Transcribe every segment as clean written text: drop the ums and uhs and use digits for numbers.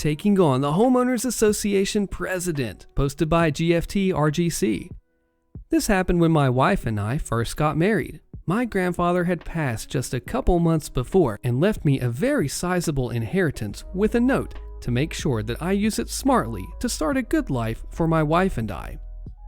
taking on the Homeowners Association president, posted by GFT RGC. This happened when my wife and I first got married. My grandfather had passed just a couple months before and left me a very sizable inheritance with a note to make sure that I use it smartly to start a good life for my wife and I.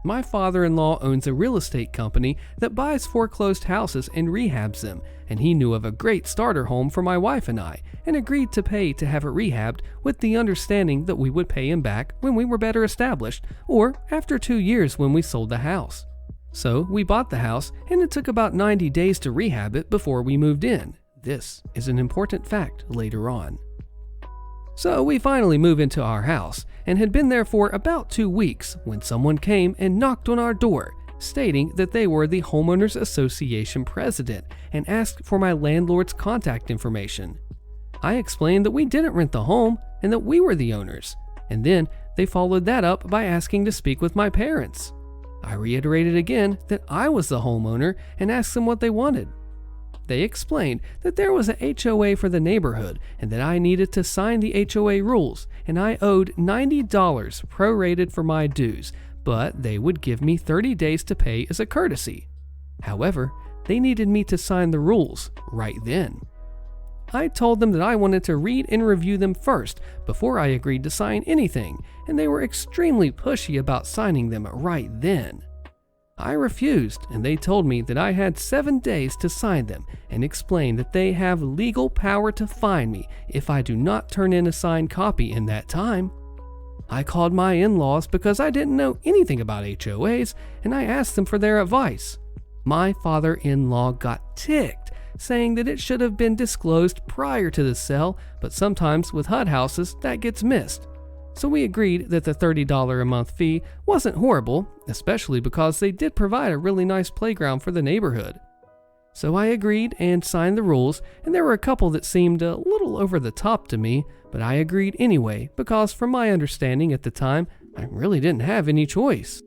My father-in-law owns a real estate company that buys foreclosed houses and rehabs them, and he knew of a great starter home for my wife and I, and agreed to pay to have it rehabbed with the understanding that we would pay him back when we were better established, or after 2 years when we sold the house. So we bought the house, and it took about 90 days to rehab it before we moved in. This is an important fact later on. So we finally moved into our house and had been there for about 2 weeks when someone came and knocked on our door, stating that they were the Homeowners Association president and asked for my landlord's contact information. I explained that we didn't rent the home and that we were the owners, and then they followed that up by asking to speak with my parents. I reiterated again that I was the homeowner and asked them what they wanted. They explained that there was a HOA for the neighborhood and that I needed to sign the HOA rules, and I owed $90 prorated for my dues, but they would give me 30 days to pay as a courtesy. However, they needed me to sign the rules right then. I told them that I wanted to read and review them first before I agreed to sign anything, and they were extremely pushy about signing them right then. I refused, and they told me that I had 7 days to sign them and explained that they have legal power to fine me if I do not turn in a signed copy in that time. I called my in-laws because I didn't know anything about HOAs, and I asked them for their advice. My father-in-law got ticked, saying that it should have been disclosed prior to the sale, but sometimes with HUD houses that gets missed. So we agreed that the $30 a month fee wasn't horrible, especially because they did provide a really nice playground for the neighborhood. So I agreed and signed the rules, and there were a couple that seemed a little over the top to me, but I agreed anyway because from my understanding at the time, I really didn't have any choice.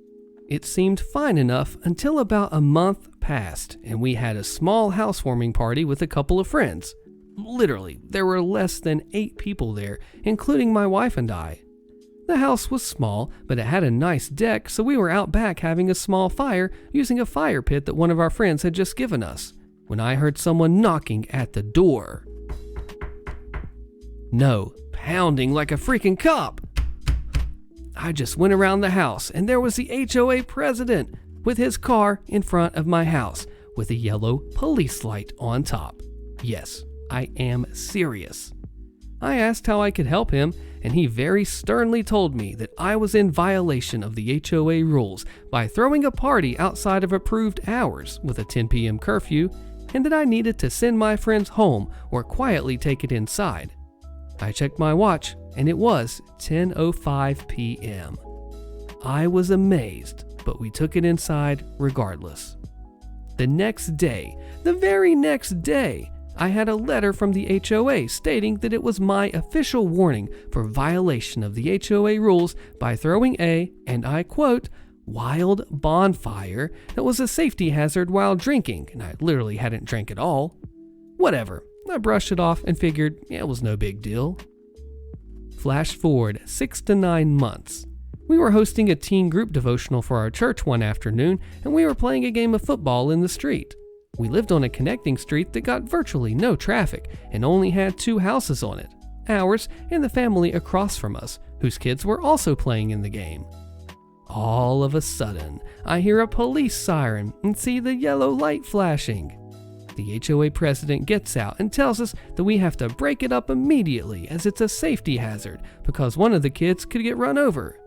It seemed fine enough until about a month passed, and we had a small housewarming party with a couple of friends. Literally, there were less than 8 people there, including my wife and I. The house was small, but it had a nice deck, so we were out back having a small fire using a fire pit that one of our friends had just given us, when I heard someone knocking at the door. No, pounding like a freaking cop. I just went around the house, and there was the HOA president with his car in front of my house with a yellow police light on top. Yes, I am serious. I asked how I could help him, and he very sternly told me that I was in violation of the HOA rules by throwing a party outside of approved hours with a 10 p.m. curfew, and that I needed to send my friends home or quietly take it inside. I checked my watch, and it was 10:05 p.m. I was amazed, but we took it inside regardless. The next day, the very next day, I had a letter from the HOA stating that it was my official warning for violation of the HOA rules by throwing a, and I quote, wild bonfire that was a safety hazard while drinking, and I literally hadn't drank at all. Whatever, I brushed it off and figured it was no big deal. Flash forward 6 to 9 months. We were hosting a teen group devotional for our church one afternoon, and we were playing a game of football in the street. We lived on a connecting street that got virtually no traffic and only had 2 houses on it, ours and the family across from us, whose kids were also playing in the game. All of a sudden, I hear a police siren and see the yellow light flashing. The HOA president gets out and tells us that we have to break it up immediately as it's a safety hazard because one of the kids could get run over.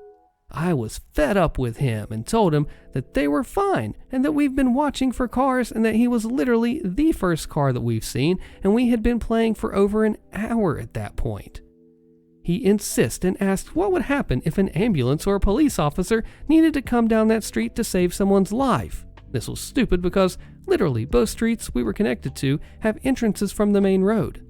I was fed up with him and told him that they were fine and that we've been watching for cars and that he was literally the first car that we've seen and we had been playing for over an hour at that point. He insists and asked what would happen if an ambulance or a police officer needed to come down that street to save someone's life. This was stupid because literally both streets we were connected to have entrances from the main road.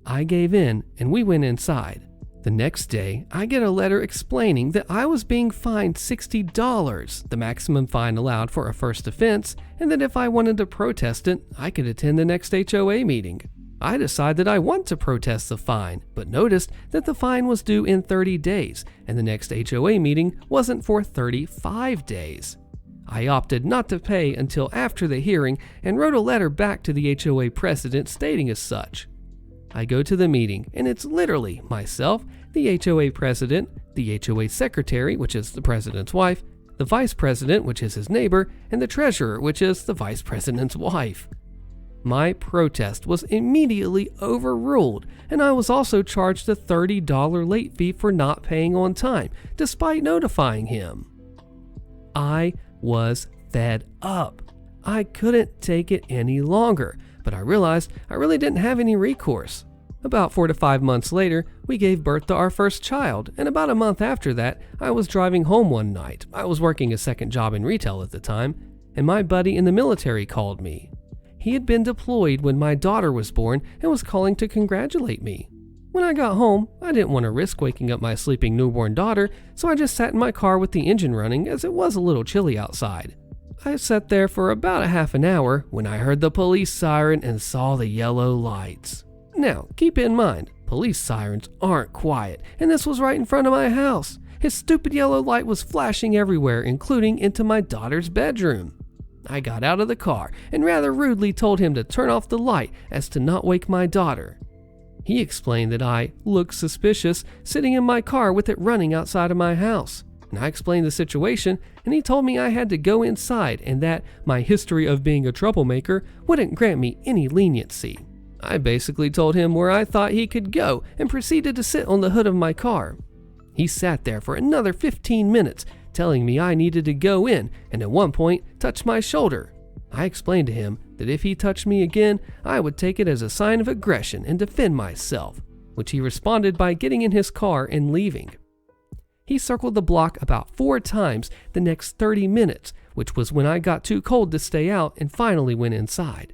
I gave in and we went inside. The next day, I get a letter explaining that I was being fined $60, the maximum fine allowed for a first offense, and that if I wanted to protest it, I could attend the next HOA meeting. I decided I want to protest the fine, but noticed that the fine was due in 30 days, and the next HOA meeting wasn't for 35 days. I opted not to pay until after the hearing and wrote a letter back to the HOA president stating as such. I go to the meeting, and it's literally myself, the HOA president, the HOA secretary, which is the president's wife, the vice president, which is his neighbor, and the treasurer, which is the vice president's wife. My protest was immediately overruled, and I was also charged a $30 late fee for not paying on time, despite notifying him. I was fed up. I couldn't take it any longer, but I realized I really didn't have any recourse. About 4 to 5 months later, we gave birth to our first child, and about a month after that, I was driving home one night. I was working a second job in retail at the time, and my buddy in the military called me. He had been deployed when my daughter was born and was calling to congratulate me. When I got home, I didn't want to risk waking up my sleeping newborn daughter, so I just sat in my car with the engine running as it was a little chilly outside. I sat there for about a half an hour when I heard the police siren and saw the yellow lights. Now, keep in mind, police sirens aren't quiet, and this was right in front of my house. His stupid yellow light was flashing everywhere, including into my daughter's bedroom. I got out of the car and rather rudely told him to turn off the light as to not wake my daughter. He explained that I looked suspicious sitting in my car with it running outside of my house. And I explained the situation, and he told me I had to go inside and that my history of being a troublemaker wouldn't grant me any leniency. I basically told him where I thought he could go and proceeded to sit on the hood of my car. He sat there for another 15 minutes, telling me I needed to go in, and at one point touched my shoulder. I explained to him that if he touched me again, I would take it as a sign of aggression and defend myself, which he responded by getting in his car and leaving. He circled the block about 4 times the next 30 minutes, which was when I got too cold to stay out and finally went inside.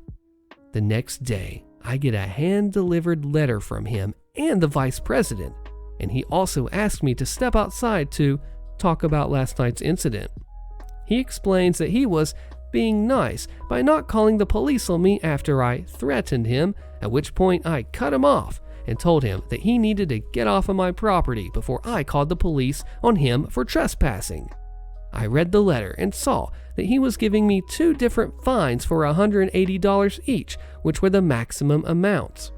The next day, I get a hand-delivered letter from him and the vice president, and he also asked me to step outside to talk about last night's incident. He explains that he was being nice by not calling the police on me after I threatened him, at which point I cut him off and told him that he needed to get off of my property before I called the police on him for trespassing. I read the letter and saw that he was giving me 2 different fines for $180 each, which were the maximum amounts.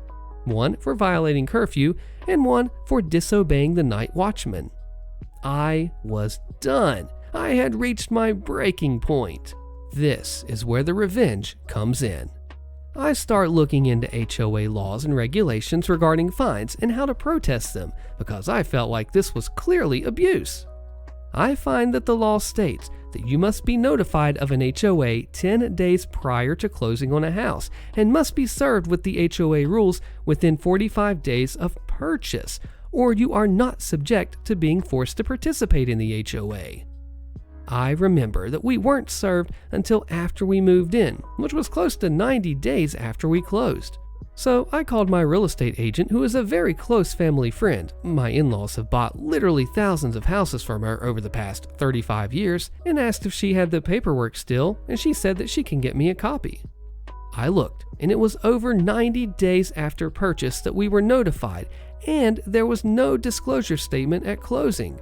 One for violating curfew and one for disobeying the night watchman. I was done. I had reached my breaking point. This is where the revenge comes in. I start looking into HOA laws and regulations regarding fines and how to protest them because I felt like this was clearly abuse. I find that the law states that you must be notified of an HOA 10 days prior to closing on a house and must be served with the HOA rules within 45 days of purchase, or you are not subject to being forced to participate in the HOA. I remember that we weren't served until after we moved in, which was close to 90 days after we closed. So I called my real estate agent, who is a very close family friend. My in-laws have bought literally thousands of houses from her over the past 35 years, and asked if she had the paperwork still, and she said that she can get me a copy. I looked, and it was over 90 days after purchase that we were notified, and there was no disclosure statement at closing.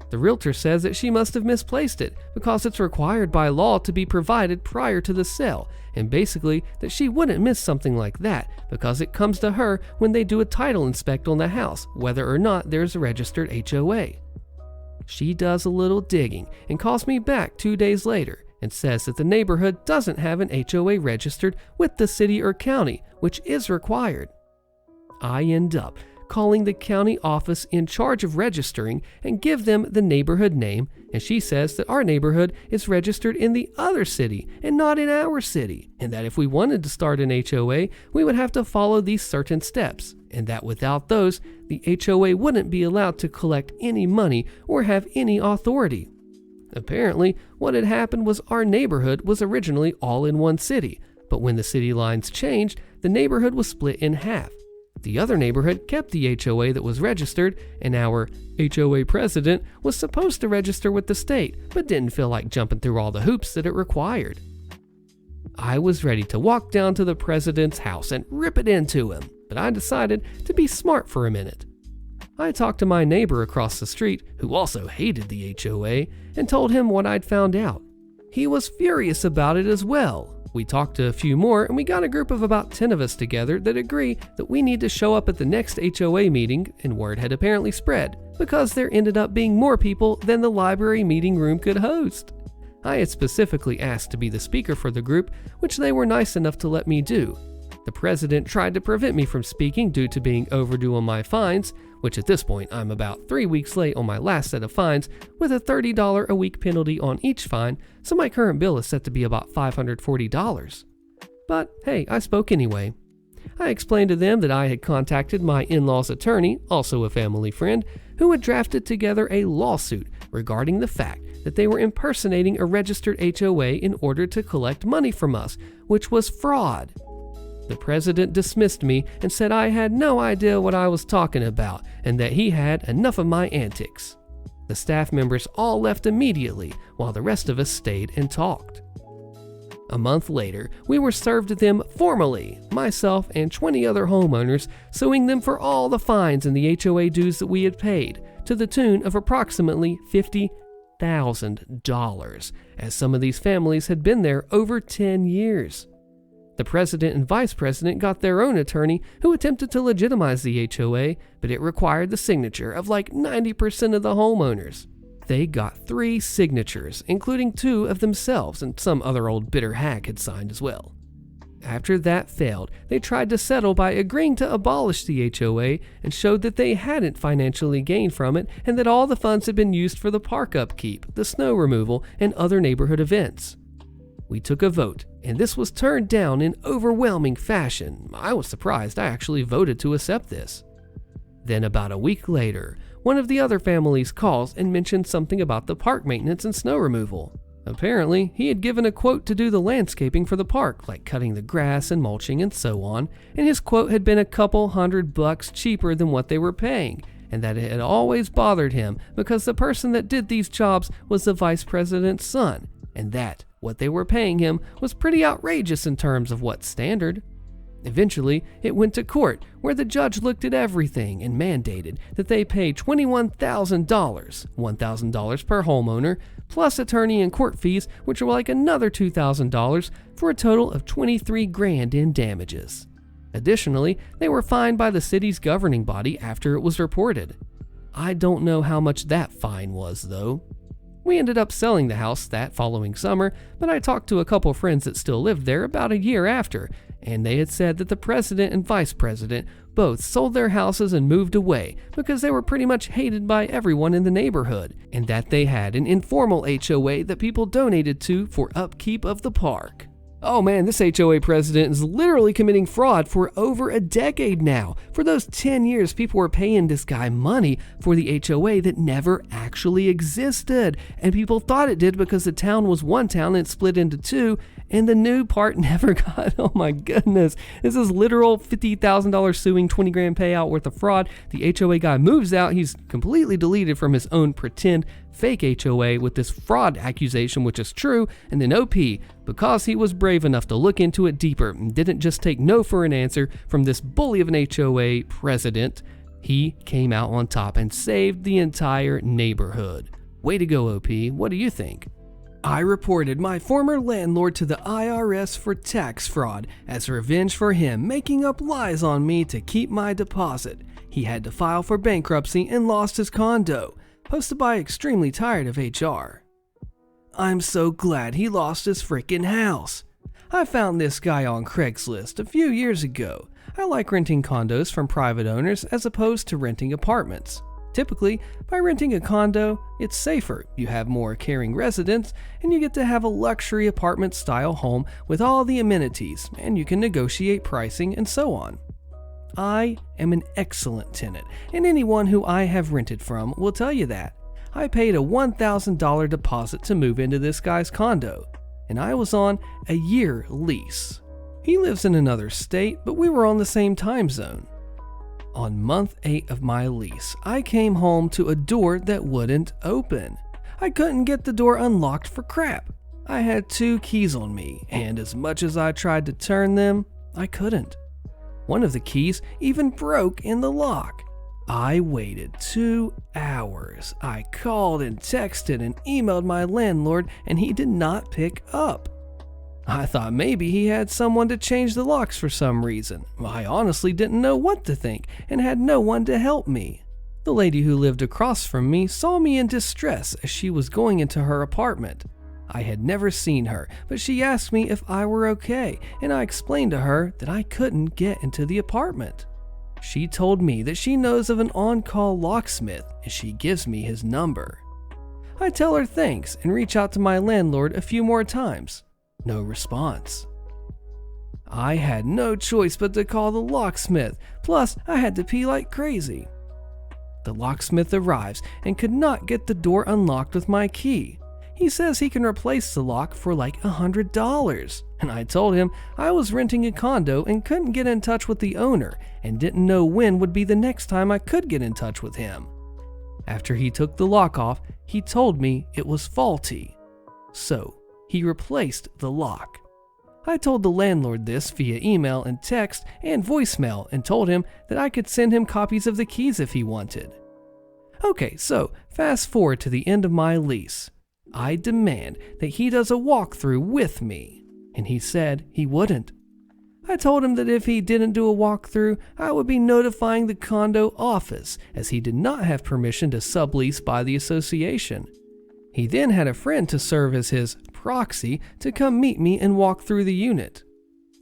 The realtor says that she must have misplaced it because it's required by law to be provided prior to the sale, and basically that she wouldn't miss something like that because it comes to her when they do a title inspect on the house, whether or not there's a registered HOA. She does a little digging and calls me back 2 days later and says that the neighborhood doesn't have an HOA registered with the city or county, which is required. I end up calling the county office in charge of registering and give them the neighborhood name, and she says that our neighborhood is registered in the other city and not in our city, and that if we wanted to start an HOA, we would have to follow these certain steps, and that without those, the HOA wouldn't be allowed to collect any money or have any authority. Apparently, what had happened was our neighborhood was originally all in one city, but when the city lines changed, the neighborhood was split in half. The other neighborhood kept the HOA that was registered, and our HOA president was supposed to register with the state, but didn't feel like jumping through all the hoops that it required. I was ready to walk down to the president's house and rip it into him, but I decided to be smart for a minute. I talked to my neighbor across the street, who also hated the HOA, and told him what I'd found out. He was furious about it as well. We talked to a few more, and we got a group of about 10 of us together that agree that we need to show up at the next HOA meeting, and word had apparently spread, because there ended up being more people than the library meeting room could host. I had specifically asked to be the speaker for the group, which they were nice enough to let me do. The president tried to prevent me from speaking due to being overdue on my fines, which at this point I'm about 3 weeks late on my last set of fines, with a $30 a week penalty on each fine, so my current bill is set to be about $540. But hey, I spoke anyway. I explained to them that I had contacted my in-law's attorney, also a family friend, who had drafted together a lawsuit regarding the fact that they were impersonating a registered HOA in order to collect money from us, which was fraud. The president dismissed me and said I had no idea what I was talking about and that he had enough of my antics. The staff members all left immediately while the rest of us stayed and talked. A month later, we were served them formally, myself and 20 other homeowners, suing them for all the fines and the HOA dues that we had paid, to the tune of approximately $50,000, as some of these families had been there over 10 years. The president and vice president got their own attorney who attempted to legitimize the HOA, but it required the signature of like 90% of the homeowners. They got 3 signatures, including 2 of themselves, and some other old bitter hack had signed as well. After that failed, they tried to settle by agreeing to abolish the HOA and showed that they hadn't financially gained from it and that all the funds had been used for the park upkeep, the snow removal, and other neighborhood events. We took a vote, and this was turned down in overwhelming fashion. I was surprised I actually voted to accept this. Then about a week later, one of the other families calls and mentions something about the park maintenance and snow removal. Apparently, he had given a quote to do the landscaping for the park, like cutting the grass and mulching and so on, and his quote had been a couple $100 cheaper than what they were paying, and that it had always bothered him because the person that did these jobs was the vice president's son, and that what they were paying him was pretty outrageous in terms of what's standard. Eventually, it went to court, where the judge looked at everything and mandated that they pay $21,000, $1,000 per homeowner, plus attorney and court fees, which were like another $2,000, for a total of $23,000 in damages. Additionally, they were fined by the city's governing body after it was reported. I don't know how much that fine was, though. We ended up selling the house that following summer, but I talked to a couple friends that still lived there about a year after, and they had said that the president and vice president both sold their houses and moved away because they were pretty much hated by everyone in the neighborhood, and that they had an informal HOA that people donated to for upkeep of the park. Oh man, this HOA president is literally committing fraud for over a decade now. For those 10 years, people were paying this guy money for the HOA that never actually existed. And people thought it did because the town was one town and it split into 2, and the new part never got, oh my goodness. This is literal $50,000 suing, $20,000 payout worth of fraud. The HOA guy moves out. He's completely deleted from his own pretend fake HOA with this fraud accusation, which is true, and then OP, because he was brave enough to look into it deeper and didn't just take no for an answer from this bully of an HOA president, he came out on top and saved the entire neighborhood. Way to go, OP. What do you think? I reported my former landlord to the IRS for tax fraud as revenge for him making up lies on me to keep my deposit. He had to file for bankruptcy and lost his condo. Posted by Extremely Tired of HR. I'm so glad he lost his freaking house. I found this guy on Craigslist a few years ago. I like renting condos from private owners as opposed to renting apartments. Typically, by renting a condo, it's safer. You have more caring residents, and you get to have a luxury apartment-style home with all the amenities, and you can negotiate pricing and so on. I am an excellent tenant, and anyone who I have rented from will tell you that. I paid a $1,000 deposit to move into this guy's condo, and I was on a year lease. He lives in another state, but we were on the same time zone. On month 8 of my lease, I came home to a door that wouldn't open. I couldn't get the door unlocked for crap. I had 2 keys on me, and as much as I tried to turn them, I couldn't. One of the keys even broke in the lock. I waited 2 hours. I called and texted and emailed my landlord, and he did not pick up. I thought maybe he had someone to change the locks for some reason. I honestly didn't know what to think and had no one to help me. The lady who lived across from me saw me in distress as she was going into her apartment. I had never seen her, but she asked me if I were okay, and I explained to her that I couldn't get into the apartment. She told me that she knows of an on-call locksmith, and she gives me his number. I tell her thanks and reach out to my landlord a few more times. No response. I had no choice but to call the locksmith, plus I had to pee like crazy. The locksmith arrives and could not get the door unlocked with my key. He says he can replace the lock for like $100, and I told him I was renting a condo and couldn't get in touch with the owner and didn't know when would be the next time I could get in touch with him. After he took the lock off, he told me it was faulty. So he replaced the lock. I told the landlord this via email and text and voicemail and told him that I could send him copies of the keys if he wanted. Okay, so fast forward to the end of my lease. I demand that he does a walkthrough with me, and he said he wouldn't. I told him that if he didn't do a walkthrough, I would be notifying the condo office, as he did not have permission to sublease by the association. He then had a friend to serve as his proxy to come meet me and walk through the unit.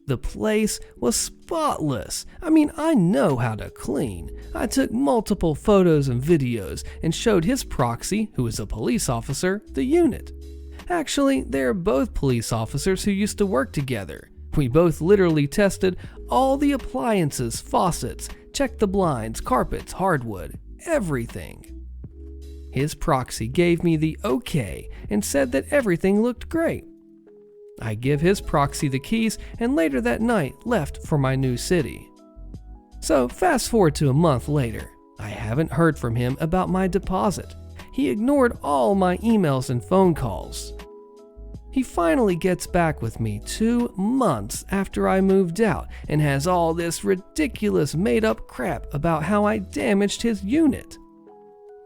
The place was spotless. I know how to clean. I took multiple photos and videos and showed his proxy, who is a police officer, the unit. Actually, they're both police officers who used to work together. We both literally tested all the appliances, faucets, checked the blinds, carpets, hardwood, everything. His proxy gave me the okay and said that everything looked great. I give his proxy the keys and later that night left for my new city. So fast forward to a month later. I haven't heard from him about my deposit. He ignored all my emails and phone calls. He finally gets back with me 2 months after I moved out and has all this ridiculous made-up crap about how I damaged his unit.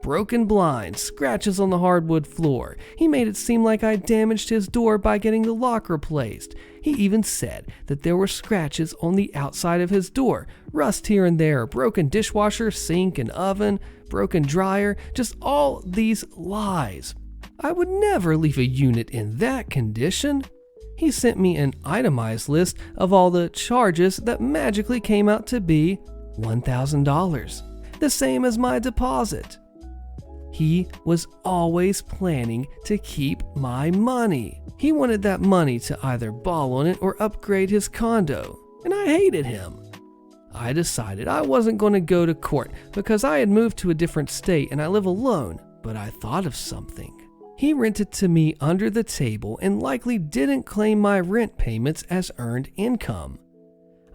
Broken blinds, scratches on the hardwood floor. He made it seem like I damaged his door by getting the lock replaced. He even said that there were scratches on the outside of his door, rust here and there, broken dishwasher, sink, and oven, broken dryer, just all these lies. I would never leave a unit in that condition. He sent me an itemized list of all the charges that magically came out to be $1,000, the same as my deposit. He was always planning to keep my money. He wanted that money to either ball on it or upgrade his condo, and I hated him. I decided I wasn't going to go to court because I had moved to a different state and I live alone, but I thought of something. He rented to me under the table and likely didn't claim my rent payments as earned income.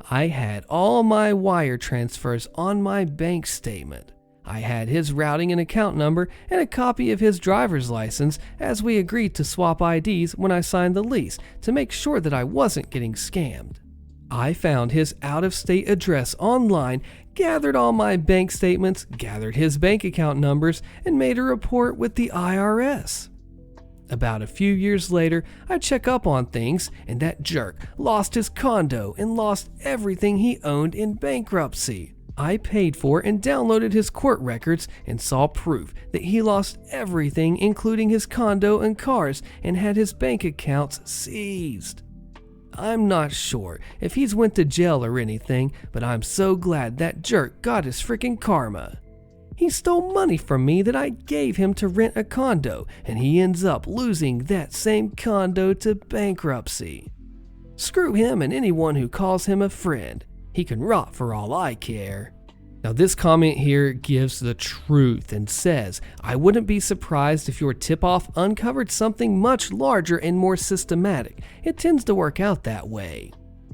I had all my wire transfers on my bank statement. I had his routing and account number and a copy of his driver's license as we agreed to swap IDs when I signed the lease to make sure that I wasn't getting scammed. I found his out-of-state address online, gathered all my bank statements, gathered his bank account numbers, and made a report with the IRS. About a few years later, I check up on things, and that jerk lost his condo and lost everything he owned in bankruptcy. I paid for and downloaded his court records and saw proof that he lost everything, including his condo and cars, and had his bank accounts seized. I'm not sure if he's went to jail or anything, but I'm so glad that jerk got his freaking karma. He stole money from me that I gave him to rent a condo, and he ends up losing that same condo to bankruptcy. Screw him and anyone who calls him a friend. He can rot for all I care. Now this comment here gives the truth and says, I wouldn't be surprised if your tip-off uncovered something much larger and more systematic. It tends to work out that way.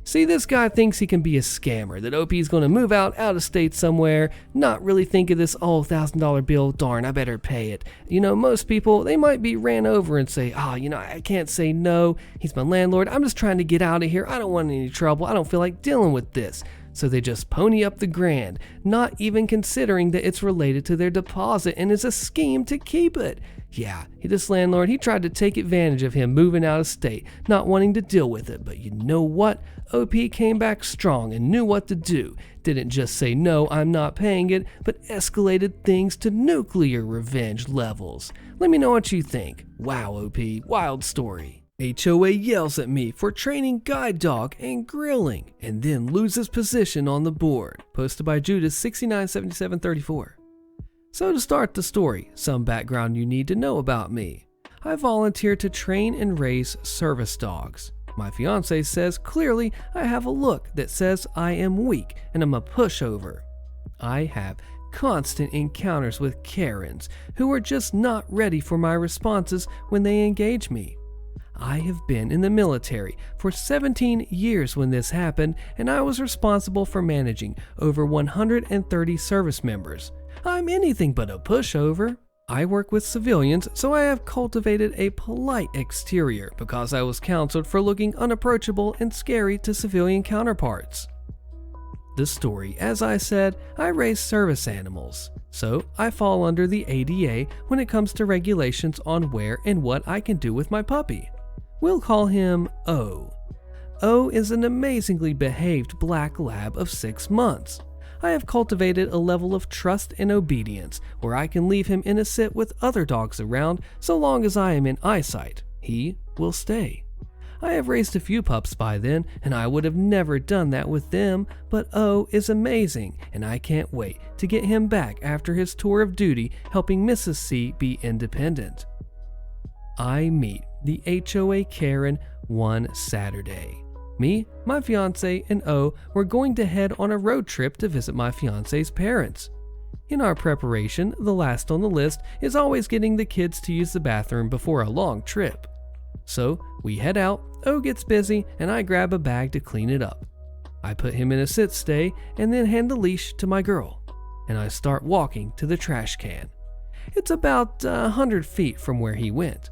See, this guy thinks he can be a scammer, that OP's gonna move out of state somewhere, not really think of this $1,000 bill, darn, I better pay it. Most people, they might be ran over and say, I can't say no, he's my landlord, I'm just trying to get out of here, I don't want any trouble, I don't feel like dealing with this. So they just pony up the grand, not even considering that it's related to their deposit and is a scheme to keep it. Yeah, this landlord, he tried to take advantage of him moving out of state, not wanting to deal with it, but you know what? OP came back strong and knew what to do. Didn't just say no, I'm not paying it, but escalated things to nuclear revenge levels. Let me know what you think. Wow, OP, wild story. HOA yells at me for training guide dog and grilling, and then loses position on the board. Posted by Judas 697734. So to start the story, some background you need to know about me. I volunteer to train and raise service dogs. My fiance says clearly I have a look that says I am weak and I'm a pushover. I have constant encounters with Karens who are just not ready for my responses when they engage me. I have been in the military for 17 years when this happened, and I was responsible for managing over 130 service members. I'm anything but a pushover. I work with civilians, so I have cultivated a polite exterior because I was counseled for looking unapproachable and scary to civilian counterparts. The story, as I said, I raise service animals, so I fall under the ADA when it comes to regulations on where and what I can do with my puppy. We'll call him O. O is an amazingly behaved black lab of 6 months. I have cultivated a level of trust and obedience where I can leave him in a sit with other dogs around so long as I am in eyesight. He will stay. I have raised a few pups by then, and I would have never done that with them, but O is amazing, and I can't wait to get him back after his tour of duty helping Mrs. C be independent. I meet the HOA Karen one Saturday. Me, my fiance, and O were going to head on a road trip to visit my fiance's parents. In our preparation, the last on the list is always getting the kids to use the bathroom before a long trip. So we head out, O gets busy, and I grab a bag to clean it up. I put him in a sit stay and then hand the leash to my girl, and I start walking to the trash can. It's about 100 feet from where he went.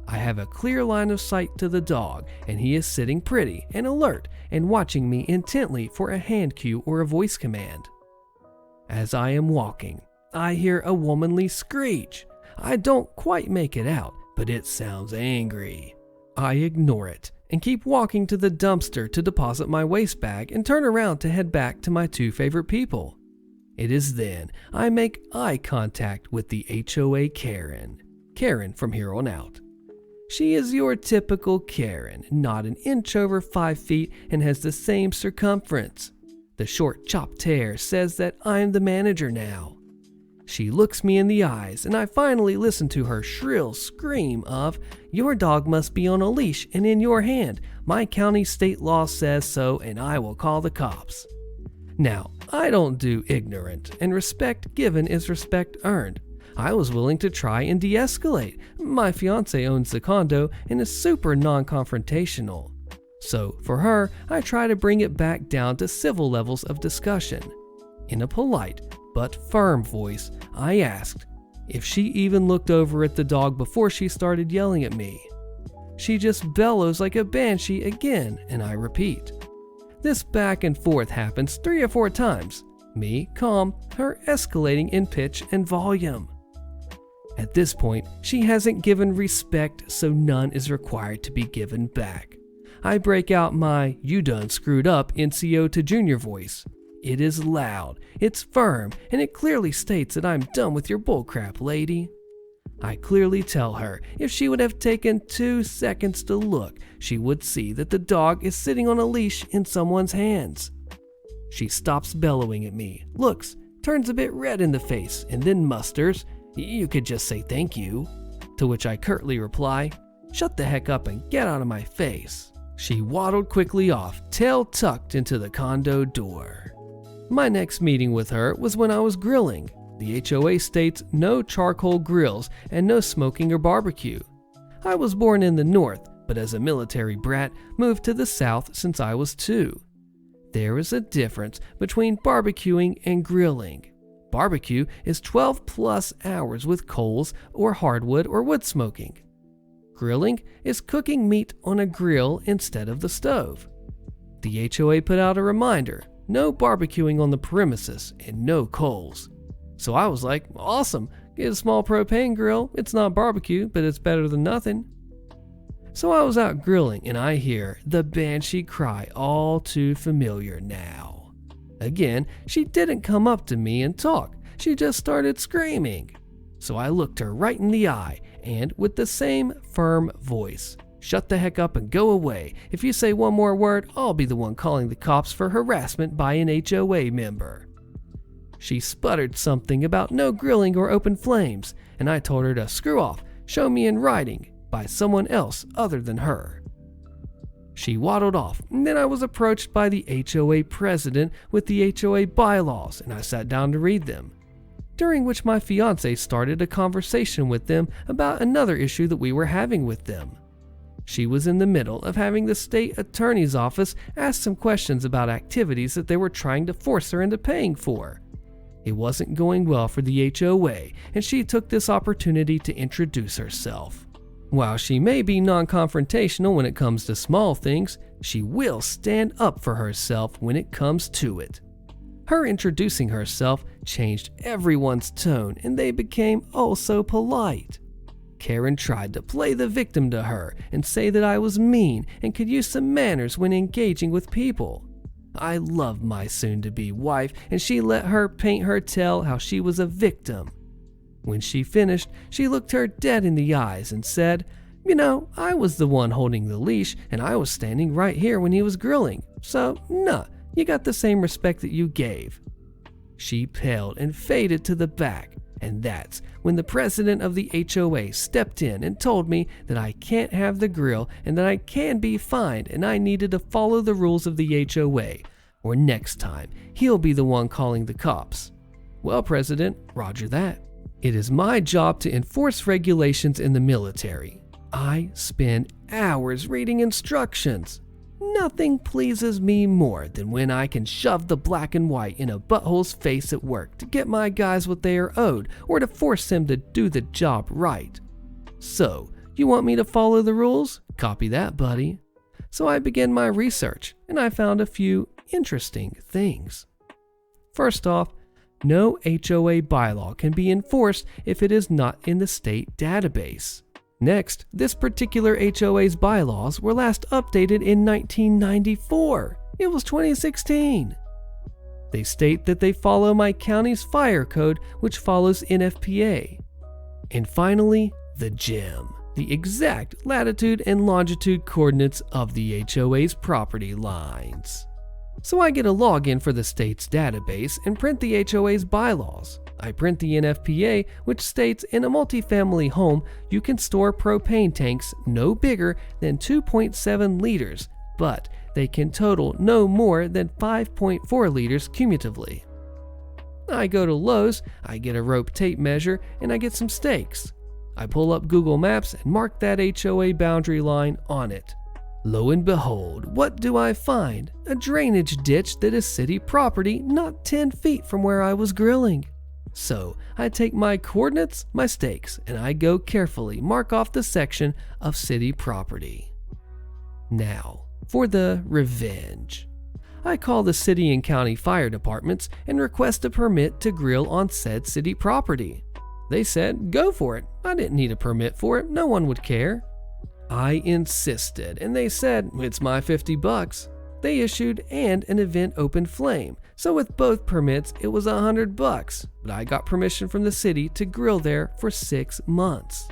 I have a clear line of sight to the dog, and he is sitting pretty and alert and watching me intently for a hand cue or a voice command. As I am walking, I hear a womanly screech. I don't quite make it out, but it sounds angry. I ignore it and keep walking to the dumpster to deposit my waste bag and turn around to head back to my 2 favorite people. It is then I make eye contact with the HOA Karen. Karen from here on out. She is your typical Karen, not an inch over 5 feet and has the same circumference. The short chopped hair says that I'm the manager now. She looks me in the eyes and I finally listen to her shrill scream of, "Your dog must be on a leash and in your hand. My county state law says so and I will call the cops." Now, I don't do ignorant, and respect given is respect earned. I was willing to try and de-escalate. My fiance owns the condo and is super non-confrontational. So for her, I try to bring it back down to civil levels of discussion. In a polite but firm voice, I asked if she even looked over at the dog before she started yelling at me. She just bellows like a banshee again, and I repeat. This back and forth happens 3 or 4 times. Me calm, her escalating in pitch and volume. At this point, she hasn't given respect, so none is required to be given back. I break out my "you done screwed up" NCO to junior voice. It is loud, it's firm, and it clearly states that I'm done with your bullcrap, lady. I clearly tell her if she would have taken 2 seconds to look, she would see that the dog is sitting on a leash in someone's hands. She stops bellowing at me, looks, turns a bit red in the face, and then musters, "You could just say thank you." To which I curtly reply, "Shut the heck up and get out of my face." She waddled quickly off, tail tucked into the condo door. My next meeting with her was when I was grilling. The HOA states no charcoal grills and no smoking or barbecue. I was born in the north, but as a military brat, moved to the South since I was 2. There is a difference between barbecuing and grilling. Barbecue is 12 plus hours with coals or hardwood or wood smoking. Grilling is cooking meat on a grill instead of the stove. The HOA put out a reminder, no barbecuing on the premises and no coals. So I was like, awesome, get a small propane grill. It's not barbecue, but it's better than nothing. So I was out grilling and I hear the banshee cry all too familiar now. Again, she didn't come up to me and talk. She just started screaming. So I looked her right in the eye and with the same firm voice, shut the heck up and go away. If you say one more word, I'll be the one calling the cops for harassment by an HOA member. She sputtered something about no grilling or open flames, and I told her to screw off, show me in writing by someone else other than her. She waddled off, and then I was approached by the HOA president with the HOA bylaws, and I sat down to read them, during which my fiance started a conversation with them about another issue that we were having with them. She was in the middle of having the state attorney's office ask some questions about activities that they were trying to force her into paying for. It wasn't going well for the HOA, and she took this opportunity to introduce herself. While she may be non-confrontational when it comes to small things, she will stand up for herself when it comes to it. Her introducing herself changed everyone's tone, and they became oh so polite. Karen tried to play the victim to her and say that I was mean and could use some manners when engaging with people. I loved my soon-to-be wife, and she let her paint her tale how she was a victim. When she finished, she looked her dead in the eyes and said, "You know, I was the one holding the leash, and I was standing right here when he was grilling, so nah, you got the same respect that you gave." She paled and faded to the back, and that's when the president of the HOA stepped in and told me that I can't have the grill and that I can be fined and I needed to follow the rules of the HOA, or next time he'll be the one calling the cops. Well, President, roger that. It is my job to enforce regulations in the military. I spend hours reading instructions. Nothing pleases me more than when I can shove the black and white in a butthole's face at work to get my guys what they are owed or to force them to do the job right. So, you want me to follow the rules? Copy that, buddy. So I began my research and I found a few interesting things. First off, no HOA bylaw can be enforced if it is not in the state database. Next, this particular HOA's bylaws were last updated in 1994. It was 2016. They state that they follow my county's fire code, which follows NFPA. And finally, the gem, the exact latitude and longitude coordinates of the HOA's property lines. So I get a login for the state's database and print the HOA's bylaws. I print the NFPA, which states in a multifamily home you can store propane tanks no bigger than 2.7 liters, but they can total no more than 5.4 liters cumulatively. I go to Lowe's, I get a rope tape measure, and I get some stakes. I pull up Google Maps and mark that HOA boundary line on it. Lo and behold, what do I find? A drainage ditch that is city property not 10 feet from where I was grilling. So I take my coordinates, my stakes, and I go carefully mark off the section of city property. Now, for the revenge. I call the city and county fire departments and request a permit to grill on said city property. They said, go for it. I didn't need a permit for it. No one would care. I insisted, and they said, it's my $50. They issued and an event open flame. So with both permits, it was $100, but I got permission from the city to grill there for 6 months.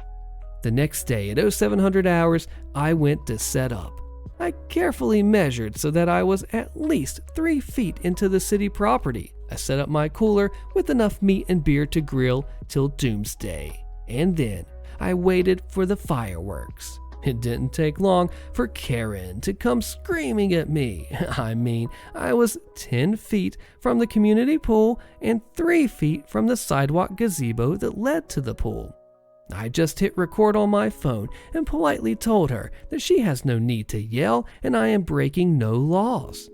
The next day at 0700 hours, I went to set up. I carefully measured so that I was at least 3 feet into the city property. I set up my cooler with enough meat and beer to grill till doomsday. And then I waited for the fireworks. It didn't take long for Karen to come screaming at me. I mean, I was 10 feet from the community pool and 3 feet from the sidewalk gazebo that led to the pool. I just hit record on my phone and politely told her that she has no need to yell and I am breaking no laws.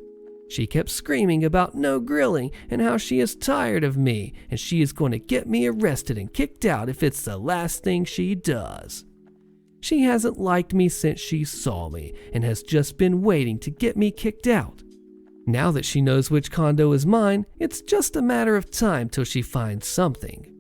She kept screaming about no grilling and how she is tired of me and she is going to get me arrested and kicked out if it's the last thing she does. She hasn't liked me since she saw me and has just been waiting to get me kicked out. Now that she knows which condo is mine, it's just a matter of time till she finds something.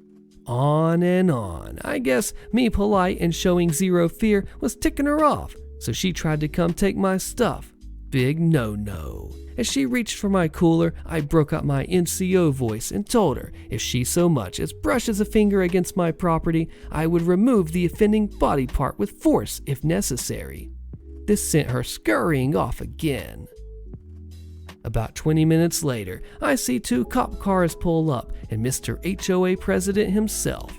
On and on. I guess me polite and showing zero fear was ticking her off, so she tried to come take my stuff. Big no-no. As she reached for my cooler, I broke out my NCO voice and told her if she so much as brushes a finger against my property, I would remove the offending body part with force if necessary. This sent her scurrying off again. About 20 minutes later, I see 2 cop cars pull up and Mr. HOA President himself.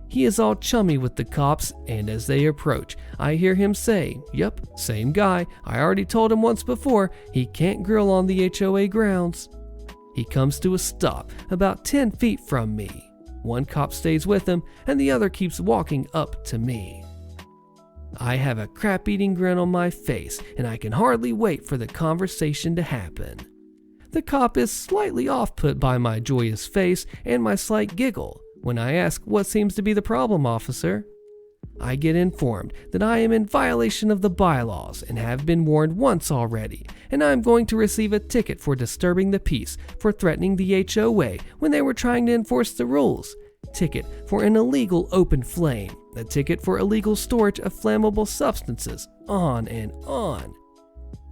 He is all chummy with the cops, and as they approach, I hear him say, "Yep, same guy. I already told him once before, he can't grill on the HOA grounds." He comes to a stop about 10 feet from me. One cop stays with him, and the other keeps walking up to me. I have a crap-eating grin on my face, and I can hardly wait for the conversation to happen. The cop is slightly off-put by my joyous face and my slight giggle. When I ask what seems to be the problem, officer, I get informed that I am in violation of the bylaws and have been warned once already, and I am going to receive a ticket for disturbing the peace for threatening the HOA when they were trying to enforce the rules, ticket for an illegal open flame, a ticket for illegal storage of flammable substances, on and on.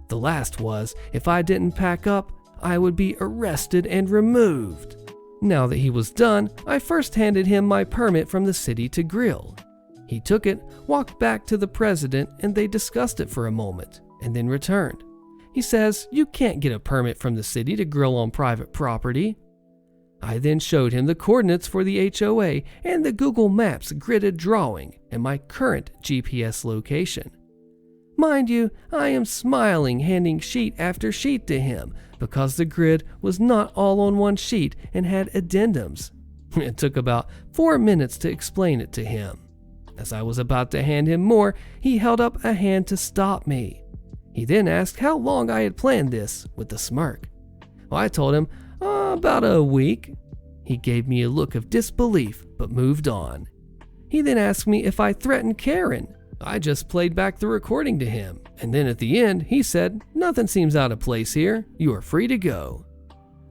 The last was, if I didn't pack up, I would be arrested and removed. Now that he was done, I first handed him my permit from the city to grill. He took it, walked back to the president, and they discussed it for a moment, and then returned. He says, "You can't get a permit from the city to grill on private property." I then showed him the coordinates for the HOA and the Google Maps gridded drawing and my current GPS location. Mind you, I am smiling, handing sheet after sheet to him because the grid was not all on one sheet and had addendums. It took about 4 minutes to explain it to him. As I was about to hand him more, he held up a hand to stop me. He then asked how long I had planned this with a smirk. Well, I told him, about a week. He gave me a look of disbelief, but moved on. He then asked me if I threatened Karen. I just played back the recording to him, and then at the end, he said, "Nothing seems out of place here. You are free to go."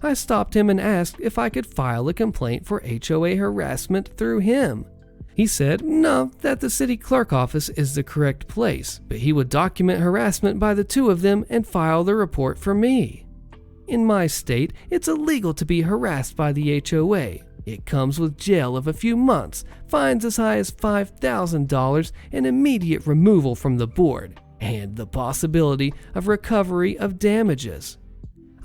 I stopped him and asked if I could file a complaint for HOA harassment through him. He said, no, that the city clerk office is the correct place, but he would document harassment by the 2 of them and file the report for me. In my state, it's illegal to be harassed by the HOA. It comes with jail of a few months, fines as high as $5,000, and immediate removal from the board, and the possibility of recovery of damages.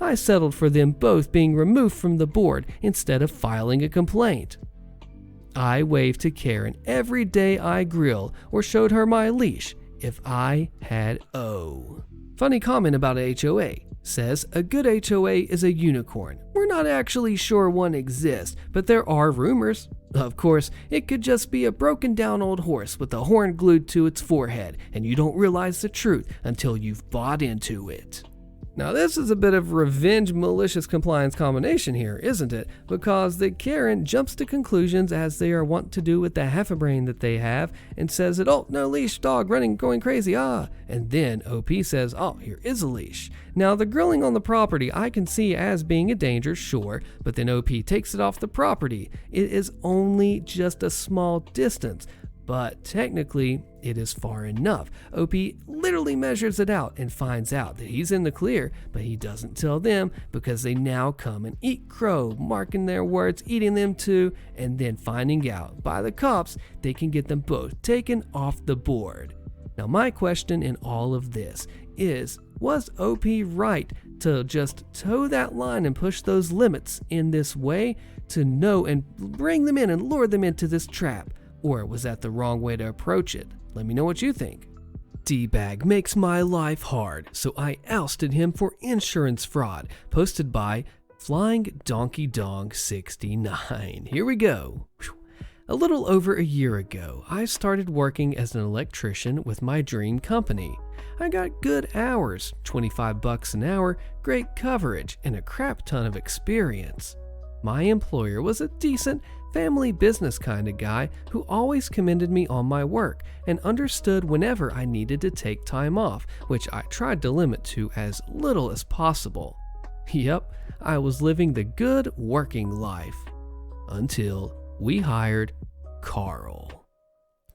I settled for them both being removed from the board instead of filing a complaint. I waved to Karen every day I grill or showed her my leash if I had O. Funny comment about a HOA. Says, a good HOA is a unicorn. We're not actually sure one exists, but there are rumors. Of course, it could just be a broken down old horse with a horn glued to its forehead, and you don't realize the truth until you've bought into it. Now this is a bit of revenge malicious compliance combination here, isn't it? Because the Karen jumps to conclusions as they are wont to do with the half a brain that they have and says that, oh, no leash, dog running, going crazy, and then OP says, oh, here is a leash. Now the grilling on the property I can see as being a danger, sure, but then OP takes it off the property. It is only just a small distance, but technically it is far enough. OP literally measures it out and finds out that he's in the clear, but he doesn't tell them because they now come and eat crow, marking their words, eating them too, and then finding out by the cops they can get them both taken off the board. Now my question in all of this is, was OP right to just toe that line and push those limits in this way to know and bring them in and lure them into this trap? Or was that the wrong way to approach it? Let me know what you think. D-Bag makes my life hard, so I ousted him for insurance fraud. Posted by Flying Donkey Dong 69. Here we go. A little over a year ago, I started working as an electrician with my dream company. I got good hours, $25 an hour, great coverage, and a crap ton of experience. My employer was a decent, family business kind of guy who always commended me on my work and understood whenever I needed to take time off, which I tried to limit to as little as possible. Yep, I was living the good working life. Until we hired Carl.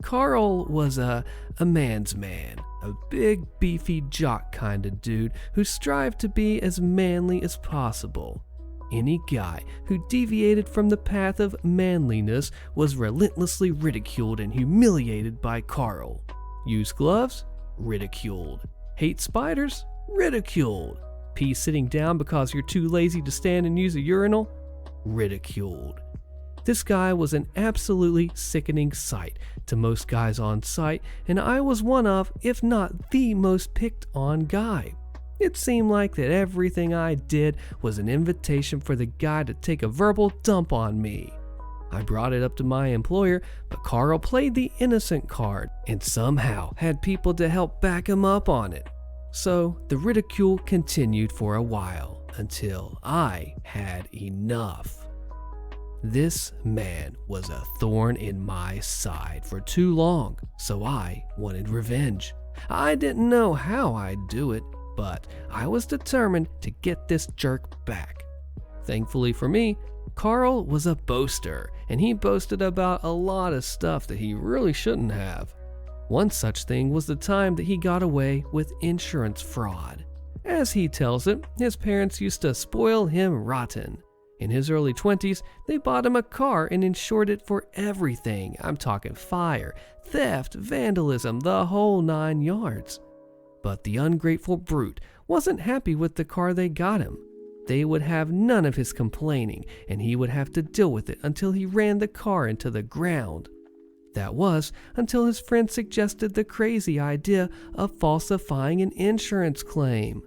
Carl was a man's man, a big, beefy jock kind of dude who strived to be as manly as possible. Any guy who deviated from the path of manliness was relentlessly ridiculed and humiliated by Carl. Use gloves? Ridiculed. Hate spiders? Ridiculed. Pee sitting down because you're too lazy to stand and use a urinal? Ridiculed. This guy was an absolutely sickening sight to most guys on site, and I was one of, if not the most picked on guy. It seemed like that everything I did was an invitation for the guy to take a verbal dump on me. I brought it up to my employer, but Carl played the innocent card and somehow had people to help back him up on it. So the ridicule continued for a while until I had enough. This man was a thorn in my side for too long, so I wanted revenge. I didn't know how I'd do it, but I was determined to get this jerk back. Thankfully for me, Carl was a boaster, and he boasted about a lot of stuff that he really shouldn't have. One such thing was the time that he got away with insurance fraud. As he tells it, his parents used to spoil him rotten. In his early 20s, they bought him a car and insured it for everything. I'm talking fire, theft, vandalism, the whole 9 yards. But the ungrateful brute wasn't happy with the car they got him. They would have none of his complaining, and he would have to deal with it until he ran the car into the ground. That was until his friend suggested the crazy idea of falsifying an insurance claim.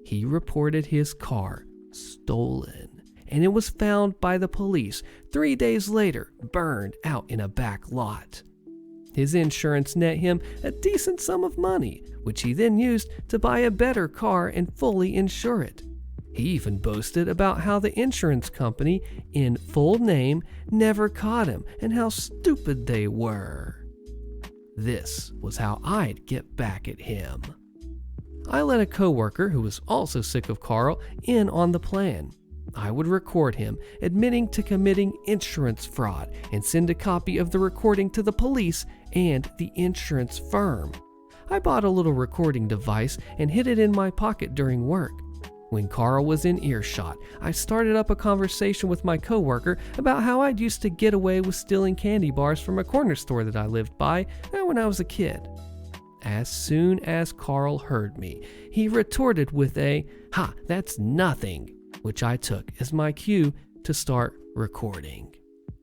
He reported his car stolen, and it was found by the police 3 days later, burned out in a back lot. His insurance net him a decent sum of money, which he then used to buy a better car and fully insure it. He even boasted about how the insurance company, in full name, never caught him and how stupid they were. This was how I'd get back at him. I let a coworker who was also sick of Carl in on the plan. I would record him admitting to committing insurance fraud and send a copy of the recording to the police and the insurance firm. I bought a little recording device and hid it in my pocket during work. When Carl was in earshot, I started up a conversation with my coworker about how I'd used to get away with stealing candy bars from a corner store that I lived by when I was a kid. As soon as Carl heard me, he retorted with a, "Ha, that's nothing," which I took as my cue to start recording.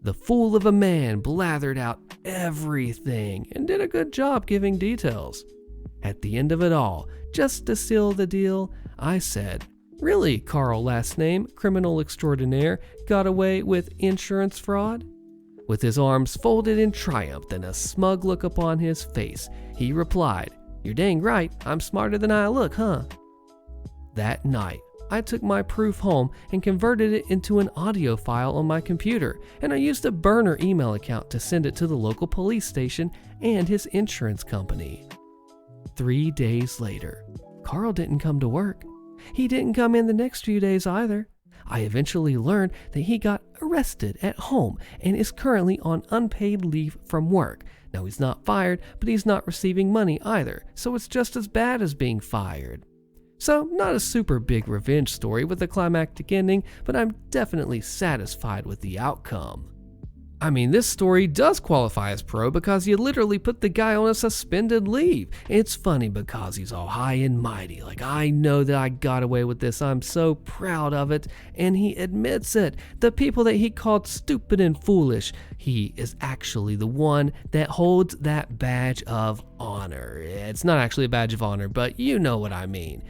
The fool of a man blathered out everything and did a good job giving details. At the end of it all, just to seal the deal, I said, "Really, Carl last name, criminal extraordinaire, got away with insurance fraud?" With his arms folded in triumph and a smug look upon his face, he replied, "You're dang right, I'm smarter than I look, huh?" That night, I took my proof home and converted it into an audio file on my computer, and I used a burner email account to send it to the local police station and his insurance company. 3 days later, Carl didn't come to work. He didn't come in the next few days either. I eventually learned that he got arrested at home and is currently on unpaid leave from work. Now he's not fired, but he's not receiving money either, so it's just as bad as being fired. So, not a super big revenge story with a climactic ending, but I'm definitely satisfied with the outcome. I mean, this story does qualify as pro because you literally put the guy on a suspended leave. It's funny because he's all high and mighty, like, "I know that I got away with this, I'm so proud of it," and he admits it. The people that he called stupid and foolish, he is actually the one that holds that badge of honor. It's not actually a badge of honor, but you know what I mean.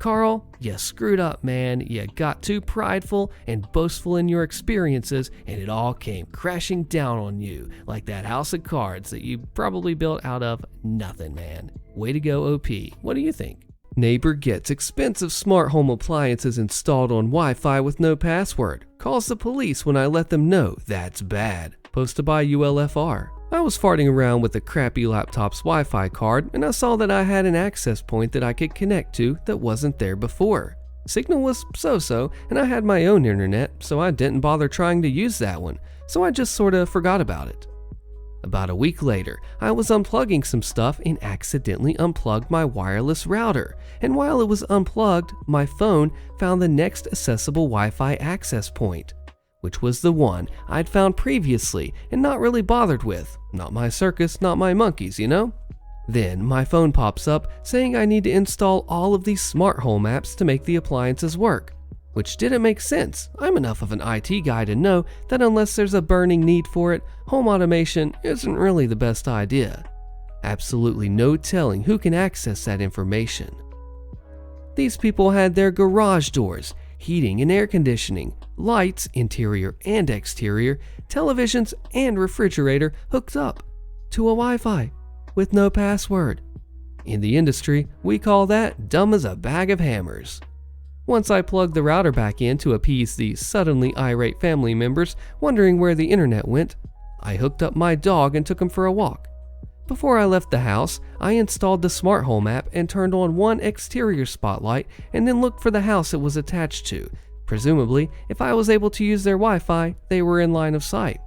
Carl, you screwed up, man. You got too prideful and boastful in your experiences, and it all came crashing down on you like that house of cards that you probably built out of nothing, man. Way to go, OP. What do you think? Neighbor gets expensive smart home appliances installed on Wi-Fi with no password. Calls the police when I let them know that's bad. Posted by ULFR. I was farting around with a crappy laptop's Wi-Fi card, and I saw that I had an access point that I could connect to that wasn't there before. Signal was so-so, and I had my own internet, so I didn't bother trying to use that one, so I just sorta forgot about it. About a week later, I was unplugging some stuff and accidentally unplugged my wireless router, and while it was unplugged, my phone found the next accessible Wi-Fi access point, which was the one I'd found previously and not really bothered with. Not my circus, not my monkeys, you know? Then my phone pops up saying I need to install all of these smart home apps to make the appliances work, which didn't make sense. I'm enough of an IT guy to know that unless there's a burning need for it, home automation isn't really the best idea. Absolutely no telling who can access that information. These people had their garage doors, heating and air conditioning, lights, interior and exterior, televisions and refrigerator hooked up to a Wi-Fi with no password. In the industry, we call that dumb as a bag of hammers. Once I plugged the router back in to appease the suddenly irate family members wondering where the internet went, I hooked up my dog and took him for a walk. Before I left the house, I installed the smart home app and turned on one exterior spotlight and then looked for the house it was attached to. Presumably, if I was able to use their Wi-Fi, they were in line of sight.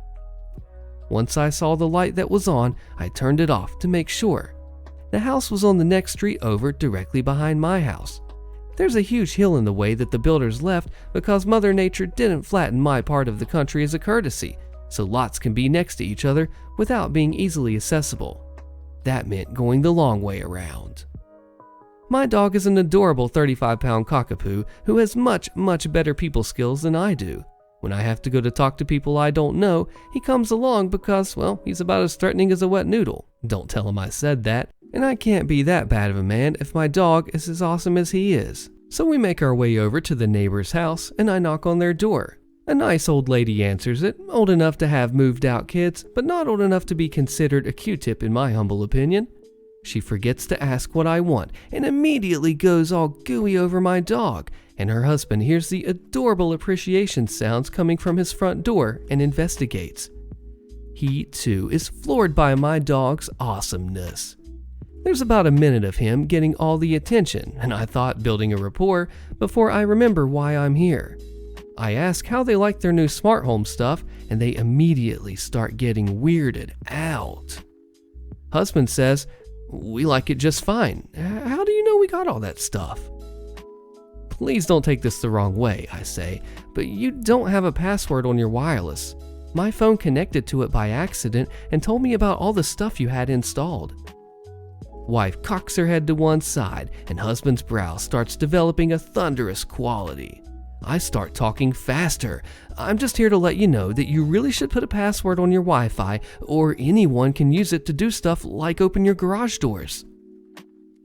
Once I saw the light that was on, I turned it off to make sure. The house was on the next street over, directly behind my house. There's a huge hill in the way that the builders left because Mother Nature didn't flatten my part of the country as a courtesy, so lots can be next to each other without being easily accessible. That meant going the long way around. My dog is an adorable 35-pound cockapoo who has much better people skills than I do. When I have to go to talk to people I don't know, he comes along because, well, he's about as threatening as a wet noodle. Don't tell him I said that, and I can't be that bad of a man if my dog is as awesome as he is. So we make our way over to the neighbor's house, and I knock on their door. A nice old lady answers it, old enough to have moved out kids, but not old enough to be considered a Q-tip in my humble opinion. She forgets to ask what I want and immediately goes all gooey over my dog, and her husband hears the adorable appreciation sounds coming from his front door and investigates. He, too, is floored by my dog's awesomeness. There's about a minute of him getting all the attention, and I thought building a rapport before I remember why I'm here. I ask how they like their new smart home stuff, and they immediately start getting weirded out. Husband says, "We like it just fine. How do you know we got all that stuff?" Please don't take this the wrong way, I say, but you don't have a password on your wireless. My phone connected to it by accident and told me about all the stuff you had installed. Wife cocks her head to one side, and husband's brow starts developing a thunderous quality. I start talking faster. I'm just here to let you know that you really should put a password on your Wi-Fi, or anyone can use it to do stuff like open your garage doors.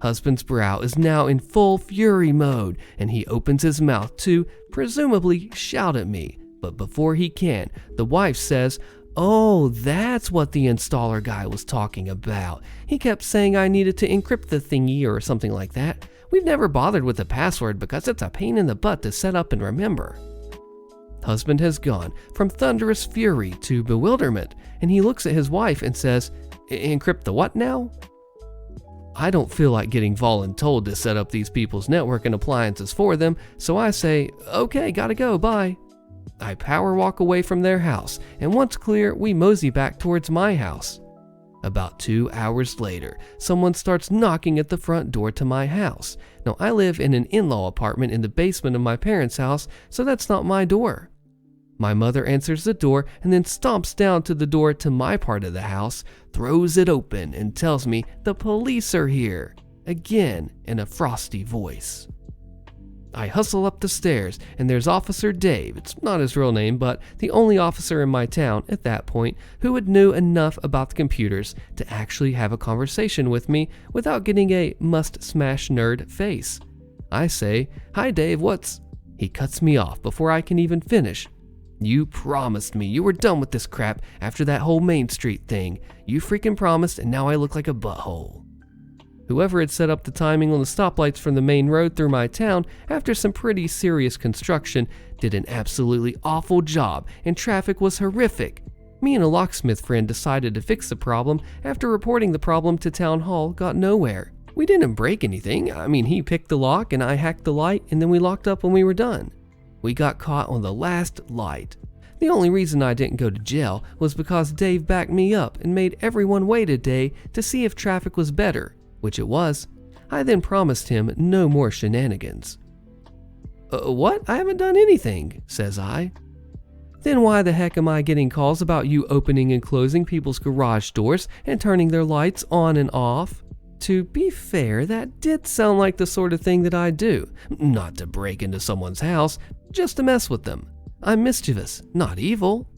Husband's brow is now in full fury mode, and he opens his mouth to, presumably, shout at me. But before he can, the wife says, "Oh, that's what the installer guy was talking about. He kept saying I needed to encrypt the thingy or something like that. We've never bothered with the password because it's a pain in the butt to set up and remember." Husband has gone from thunderous fury to bewilderment, and he looks at his wife and says, "Encrypt the what now?" I don't feel like getting voluntold to set up these people's network and appliances for them, so I say, "Okay, gotta go, bye." I power walk away from their house, and once clear, we mosey back towards my house. About 2 hours later, someone starts knocking at the front door to my house. Now, I live in an in-law apartment in the basement of my parents' house, so that's not my door. My mother answers the door and then stomps down to the door to my part of the house, throws it open, and tells me the police are here, again in a frosty voice. I hustle up the stairs, and there's Officer Dave, it's not his real name, but the only officer in my town at that point who would know enough about the computers to actually have a conversation with me without getting a must-smash nerd face. I say, "Hi Dave, what's..." He cuts me off before I can even finish. "You promised me you were done with this crap after that whole Main Street thing. You freaking promised, and now I look like a butthole." Whoever had set up the timing on the stoplights from the main road through my town after some pretty serious construction did an absolutely awful job, and traffic was horrific. Me and a locksmith friend decided to fix the problem. After reporting the problem to town hall, got nowhere. We didn't break anything. I mean, he picked the lock and I hacked the light, and then we locked up when we were done. We got caught on the last light. The only reason I didn't go to jail was because Dave backed me up and made everyone wait a day to see if traffic was better, which it was. I then promised him no more shenanigans. What? I haven't done anything," says I. "Then why the heck am I getting calls about you opening and closing people's garage doors and turning their lights on and off?" To be fair, that did sound like the sort of thing that I do. Not to break into someone's house, just to mess with them. I'm mischievous, not evil.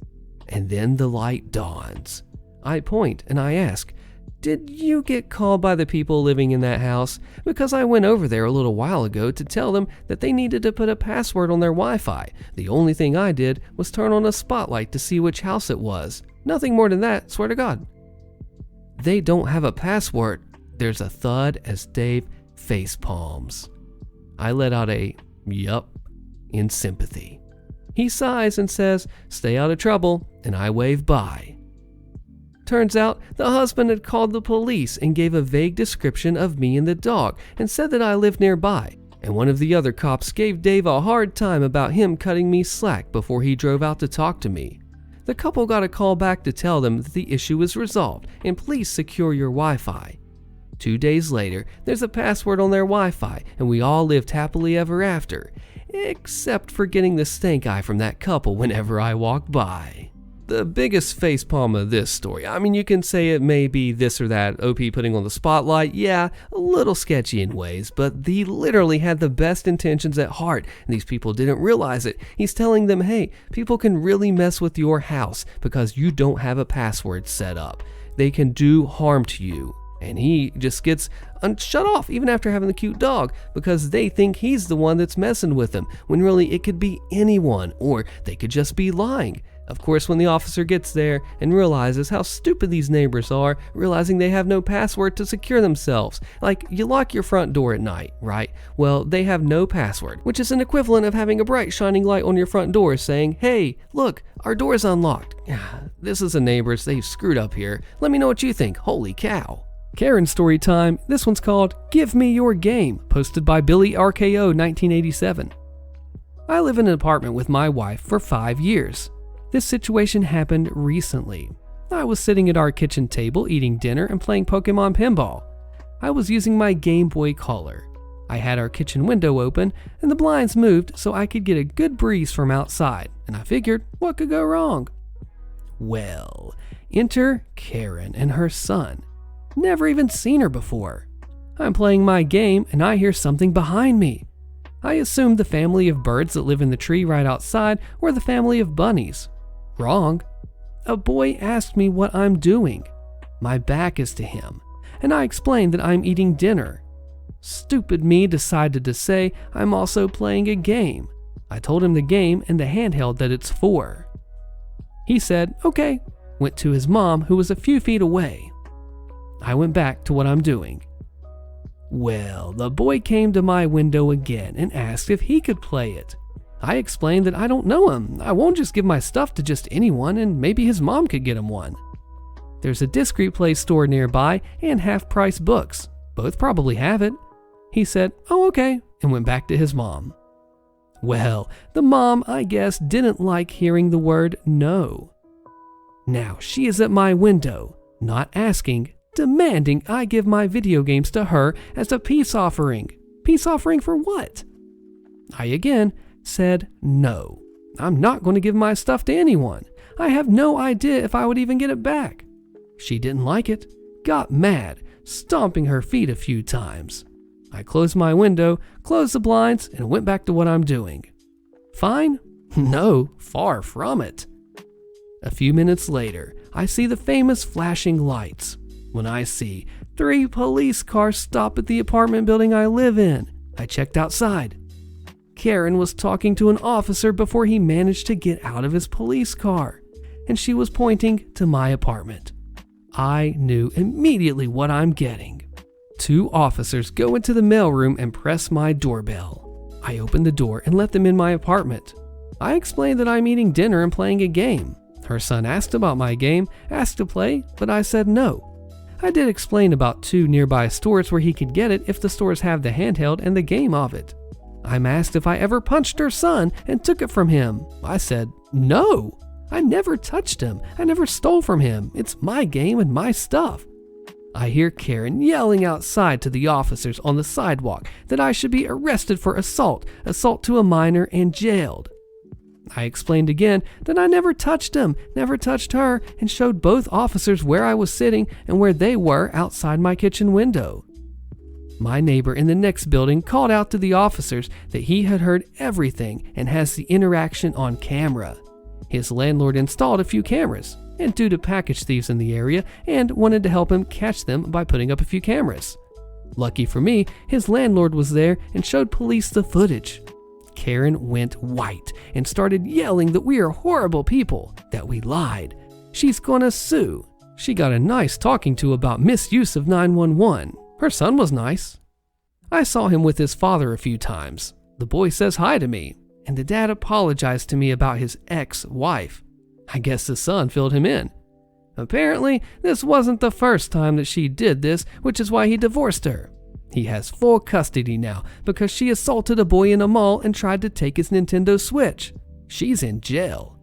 And then the light dawns. I point and I ask, "Did you get called by the people living in that house? Because I went over there a little while ago to tell them that they needed to put a password on their Wi-Fi. The only thing I did was turn on a spotlight to see which house it was. Nothing more than that, swear to God." "They don't have a password." There's a thud as Dave face palms. I let out a yup in sympathy. He sighs and says, "Stay out of trouble," and I wave bye. Turns out the husband had called the police and gave a vague description of me and the dog and said that I lived nearby, and one of the other cops gave Dave a hard time about him cutting me slack before he drove out to talk to me. The couple got a call back to tell them that the issue was resolved and please secure your Wi-Fi. 2 days later, there's a password on their Wi-Fi and we all lived happily ever after, except for getting the stank eye from that couple whenever I walk by. The biggest facepalm of this story, I mean, you can say it may be this or that, OP putting on the spotlight, yeah, a little sketchy in ways, but he literally had the best intentions at heart, and these people didn't realize it. He's telling them, hey, people can really mess with your house because you don't have a password set up. They can do harm to you. And he just gets shut off even after having the cute dog because they think he's the one that's messing with them, when really it could be anyone, or they could just be lying. Of course, when the officer gets there and realizes how stupid these neighbors are, realizing they have no password to secure themselves. Like, you lock your front door at night, right? Well, they have no password, which is an equivalent of having a bright shining light on your front door saying, "Hey, look, our door's unlocked." This is the neighbors, they've screwed up here. Let me know what you think. Holy cow. Karen story time. This one's called "Give Me Your Game," posted by Billy RKO 1987. I live in an apartment with my wife for 5 years. This situation happened recently. I was sitting at our kitchen table eating dinner and playing Pokemon Pinball. I was using my Game Boy Color. I had our kitchen window open and the blinds moved so I could get a good breeze from outside, and I figured, what could go wrong? Well, enter Karen and her son. Never even seen her before. I'm playing my game and I hear something behind me. I assumed the family of birds that live in the tree right outside were the family of bunnies. Wrong. A boy asked me what I'm doing. My back is to him, and I explained that I'm eating dinner. Stupid me decided to say I'm also playing a game. I told him the game and the handheld that it's for. He said, okay, went to his mom who was a few feet away. I went back to what I'm doing. Well, the boy came to my window again and asked if he could play it. I explained that I don't know him. I won't just give my stuff to just anyone, and maybe his mom could get him one. There's a disc replay store nearby and half-price books. Both probably have it. He said, oh, okay, and went back to his mom. Well, the mom, I guess, didn't like hearing the word no. Now she is at my window, not asking, demanding I give my video games to her as a peace offering. Peace offering for what? I again said no. I'm not going to give my stuff to anyone. I have no idea if I would even get it back. She didn't like it, got mad, stomping her feet a few times. I closed my window, closed the blinds, and went back to what I'm doing. Fine? No, far from it. A few minutes later, I see the famous flashing lights. When I see 3 police cars stop at the apartment building I live in, I checked outside. Karen was talking to an officer before he managed to get out of his police car, and she was pointing to my apartment. I knew immediately what I'm getting. 2 officers go into the mailroom and press my doorbell. I opened the door and let them in my apartment. I explained that I'm eating dinner and playing a game. Her son asked about my game, asked to play, but I said no. I did explain about 2 nearby stores where he could get it if the stores have the handheld and the game of it. I'm asked if I ever punched her son and took it from him. I said, no, I never touched him. I never stole from him. It's my game and my stuff. I hear Karen yelling outside to the officers on the sidewalk that I should be arrested for assault to a minor, and jailed. I explained again that I never touched him, never touched her, and showed both officers where I was sitting and where they were outside my kitchen window. My neighbor in the next building called out to the officers that he had heard everything and has the interaction on camera. His landlord installed a few cameras, and due to package thieves in the area, and wanted to help him catch them by putting up a few cameras. Lucky for me, his landlord was there and showed police the footage. Karen went white and started yelling that we are horrible people, that we lied. She's gonna sue. She got a nice talking to about misuse of 911. Her son was nice. I saw him with his father a few times. The boy says hi to me, and the dad apologized to me about his ex-wife. I guess the son filled him in. Apparently, this wasn't the first time that she did this, which is why he divorced her. He has full custody now because she assaulted a boy in a mall and tried to take his Nintendo Switch. She's in jail.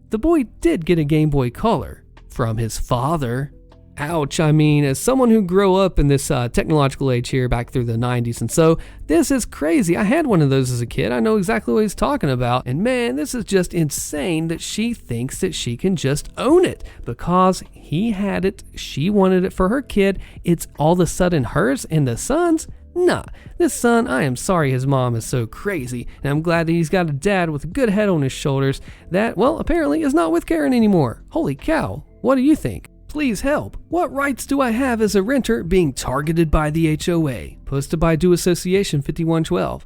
The boy did get a Game Boy Color from his father. Ouch, I mean, as someone who grew up in this technological age here back through the 90s, and so this is crazy. I had one of those as a kid. I know exactly what he's talking about. And man, this is just insane that she thinks that she can just own it because he had it, she wanted it for her kid. It's all of a sudden hers and the son's? Nah, this son, I am sorry his mom is so crazy, and I'm glad that he's got a dad with a good head on his shoulders that, well, apparently is not with Karen anymore. Holy cow, what do you think? Please help. What rights do I have as a renter being targeted by the HOA? Posted by Do Association 5112.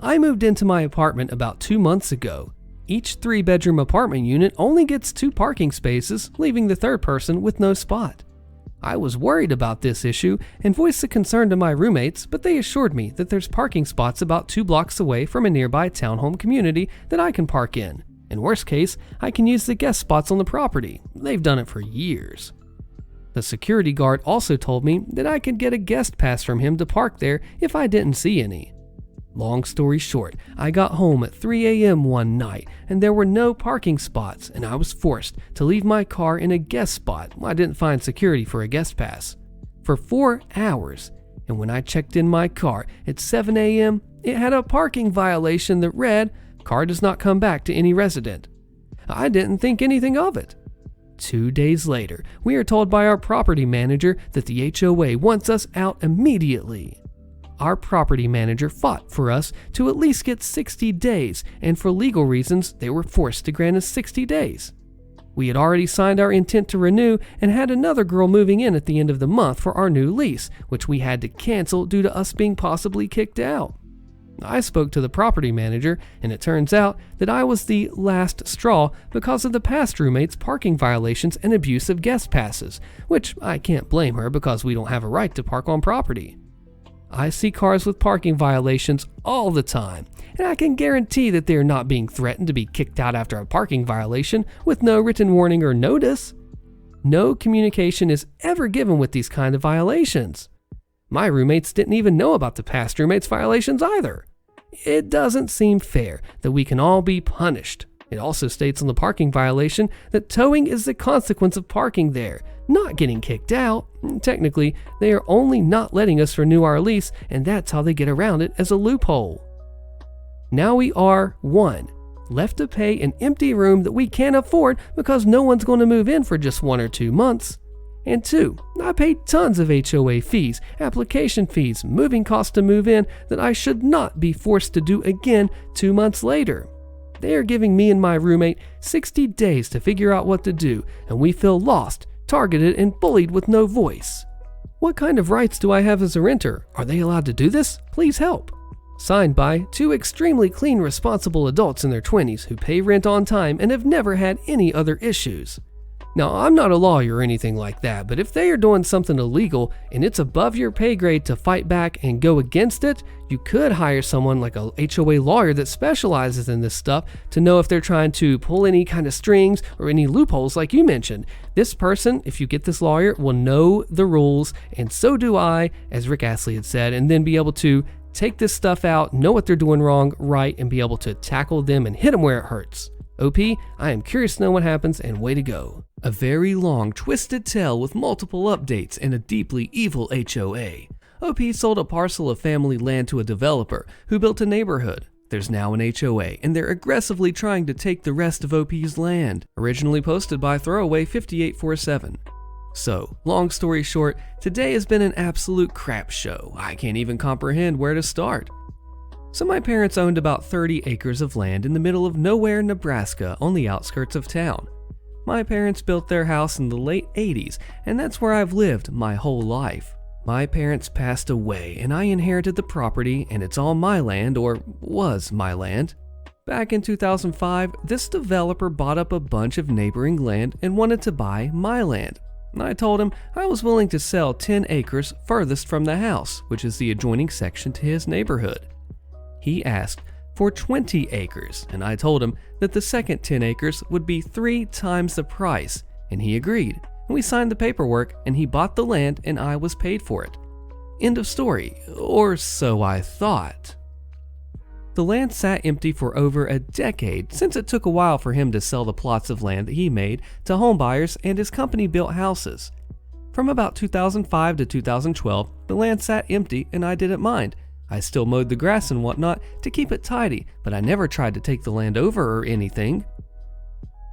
I moved into my apartment about 2 months ago. Each 3-bedroom apartment unit only gets 2 parking spaces, leaving the third person with no spot. I was worried about this issue and voiced the concern to my roommates, but they assured me that there's parking spots about 2 blocks away from a nearby townhome community that I can park in. In worst case, I can use the guest spots on the property. They've done it for years. The security guard also told me that I could get a guest pass from him to park there if I didn't see any. Long story short, I got home at 3 a.m. one night and there were no parking spots, and I was forced to leave my car in a guest spot. I didn't find security for a guest pass for 4 hours, and when I checked in my car at 7 a.m., it had a parking violation that read, "Car does not come back to any resident." I didn't think anything of it. 2 days later, we are told by our property manager that the HOA wants us out immediately. Our property manager fought for us to at least get 60 days, and for legal reasons, they were forced to grant us 60 days. We had already signed our intent to renew and had another girl moving in at the end of the month for our new lease, which we had to cancel due to us being possibly kicked out. I spoke to the property manager, and it turns out that I was the last straw because of the past roommates' parking violations and abuse of guest passes, which I can't blame her because we don't have a right to park on property. I see cars with parking violations all the time, and I can guarantee that they are not being threatened to be kicked out after a parking violation with no written warning or notice. No communication is ever given with these kind of violations. My roommates didn't even know about the past roommates' violations either. It doesn't seem fair that we can all be punished. It also states on the parking violation that towing is the consequence of parking there, not getting kicked out. Technically, they are only not letting us renew our lease, and that's how they get around it as a loophole. Now we are 1. Left to pay an empty room that we can't afford because no one's going to move in for just 1 or 2 months. And 2, I paid tons of HOA fees, application fees, moving costs to move in that I should not be forced to do again 2 months later. They are giving me and my roommate 60 days to figure out what to do, and we feel lost, targeted, and bullied with no voice. What kind of rights do I have as a renter? Are they allowed to do this? Please help. Signed by 2 extremely clean, responsible adults in their 20s who pay rent on time and have never had any other issues. Now, I'm not a lawyer or anything like that, but if they are doing something illegal and it's above your pay grade to fight back and go against it, you could hire someone like a HOA lawyer that specializes in this stuff to know if they're trying to pull any kind of strings or any loopholes like you mentioned. This person, if you get this lawyer, will know the rules, and so do I, as Rick Astley had said, and then be able to take this stuff out, know what they're doing wrong, right, and be able to tackle them and hit them where it hurts. OP, I am curious to know what happens, and way to go. A very long, twisted tale with multiple updates and a deeply evil HOA. OP sold a parcel of family land to a developer who built a neighborhood. There's now an HOA, and they're aggressively trying to take the rest of OP's land. Originally posted by Throwaway 5847. So, long story short, today has been an absolute crap show. I can't even comprehend where to start. So my parents owned about 30 acres of land in the middle of nowhere, Nebraska, on the outskirts of town. My parents built their house in the late 80s, and that's where I've lived my whole life. My parents passed away, and I inherited the property, and it's all my land, or was my land. Back in 2005, this developer bought up a bunch of neighboring land and wanted to buy my land. I told him I was willing to sell 10 acres furthest from the house, which is the adjoining section to his neighborhood. He asked for 20 acres, and I told him that the second 10 acres would be 3 times the price, and he agreed. We signed the paperwork, and he bought the land, and I was paid for it. End of story, or so I thought. The land sat empty for over a decade, since it took a while for him to sell the plots of land that he made to home buyers, and his company built houses. From about 2005 to 2012, the land sat empty, and I didn't mind. I still mowed the grass and whatnot to keep it tidy, but I never tried to take the land over or anything.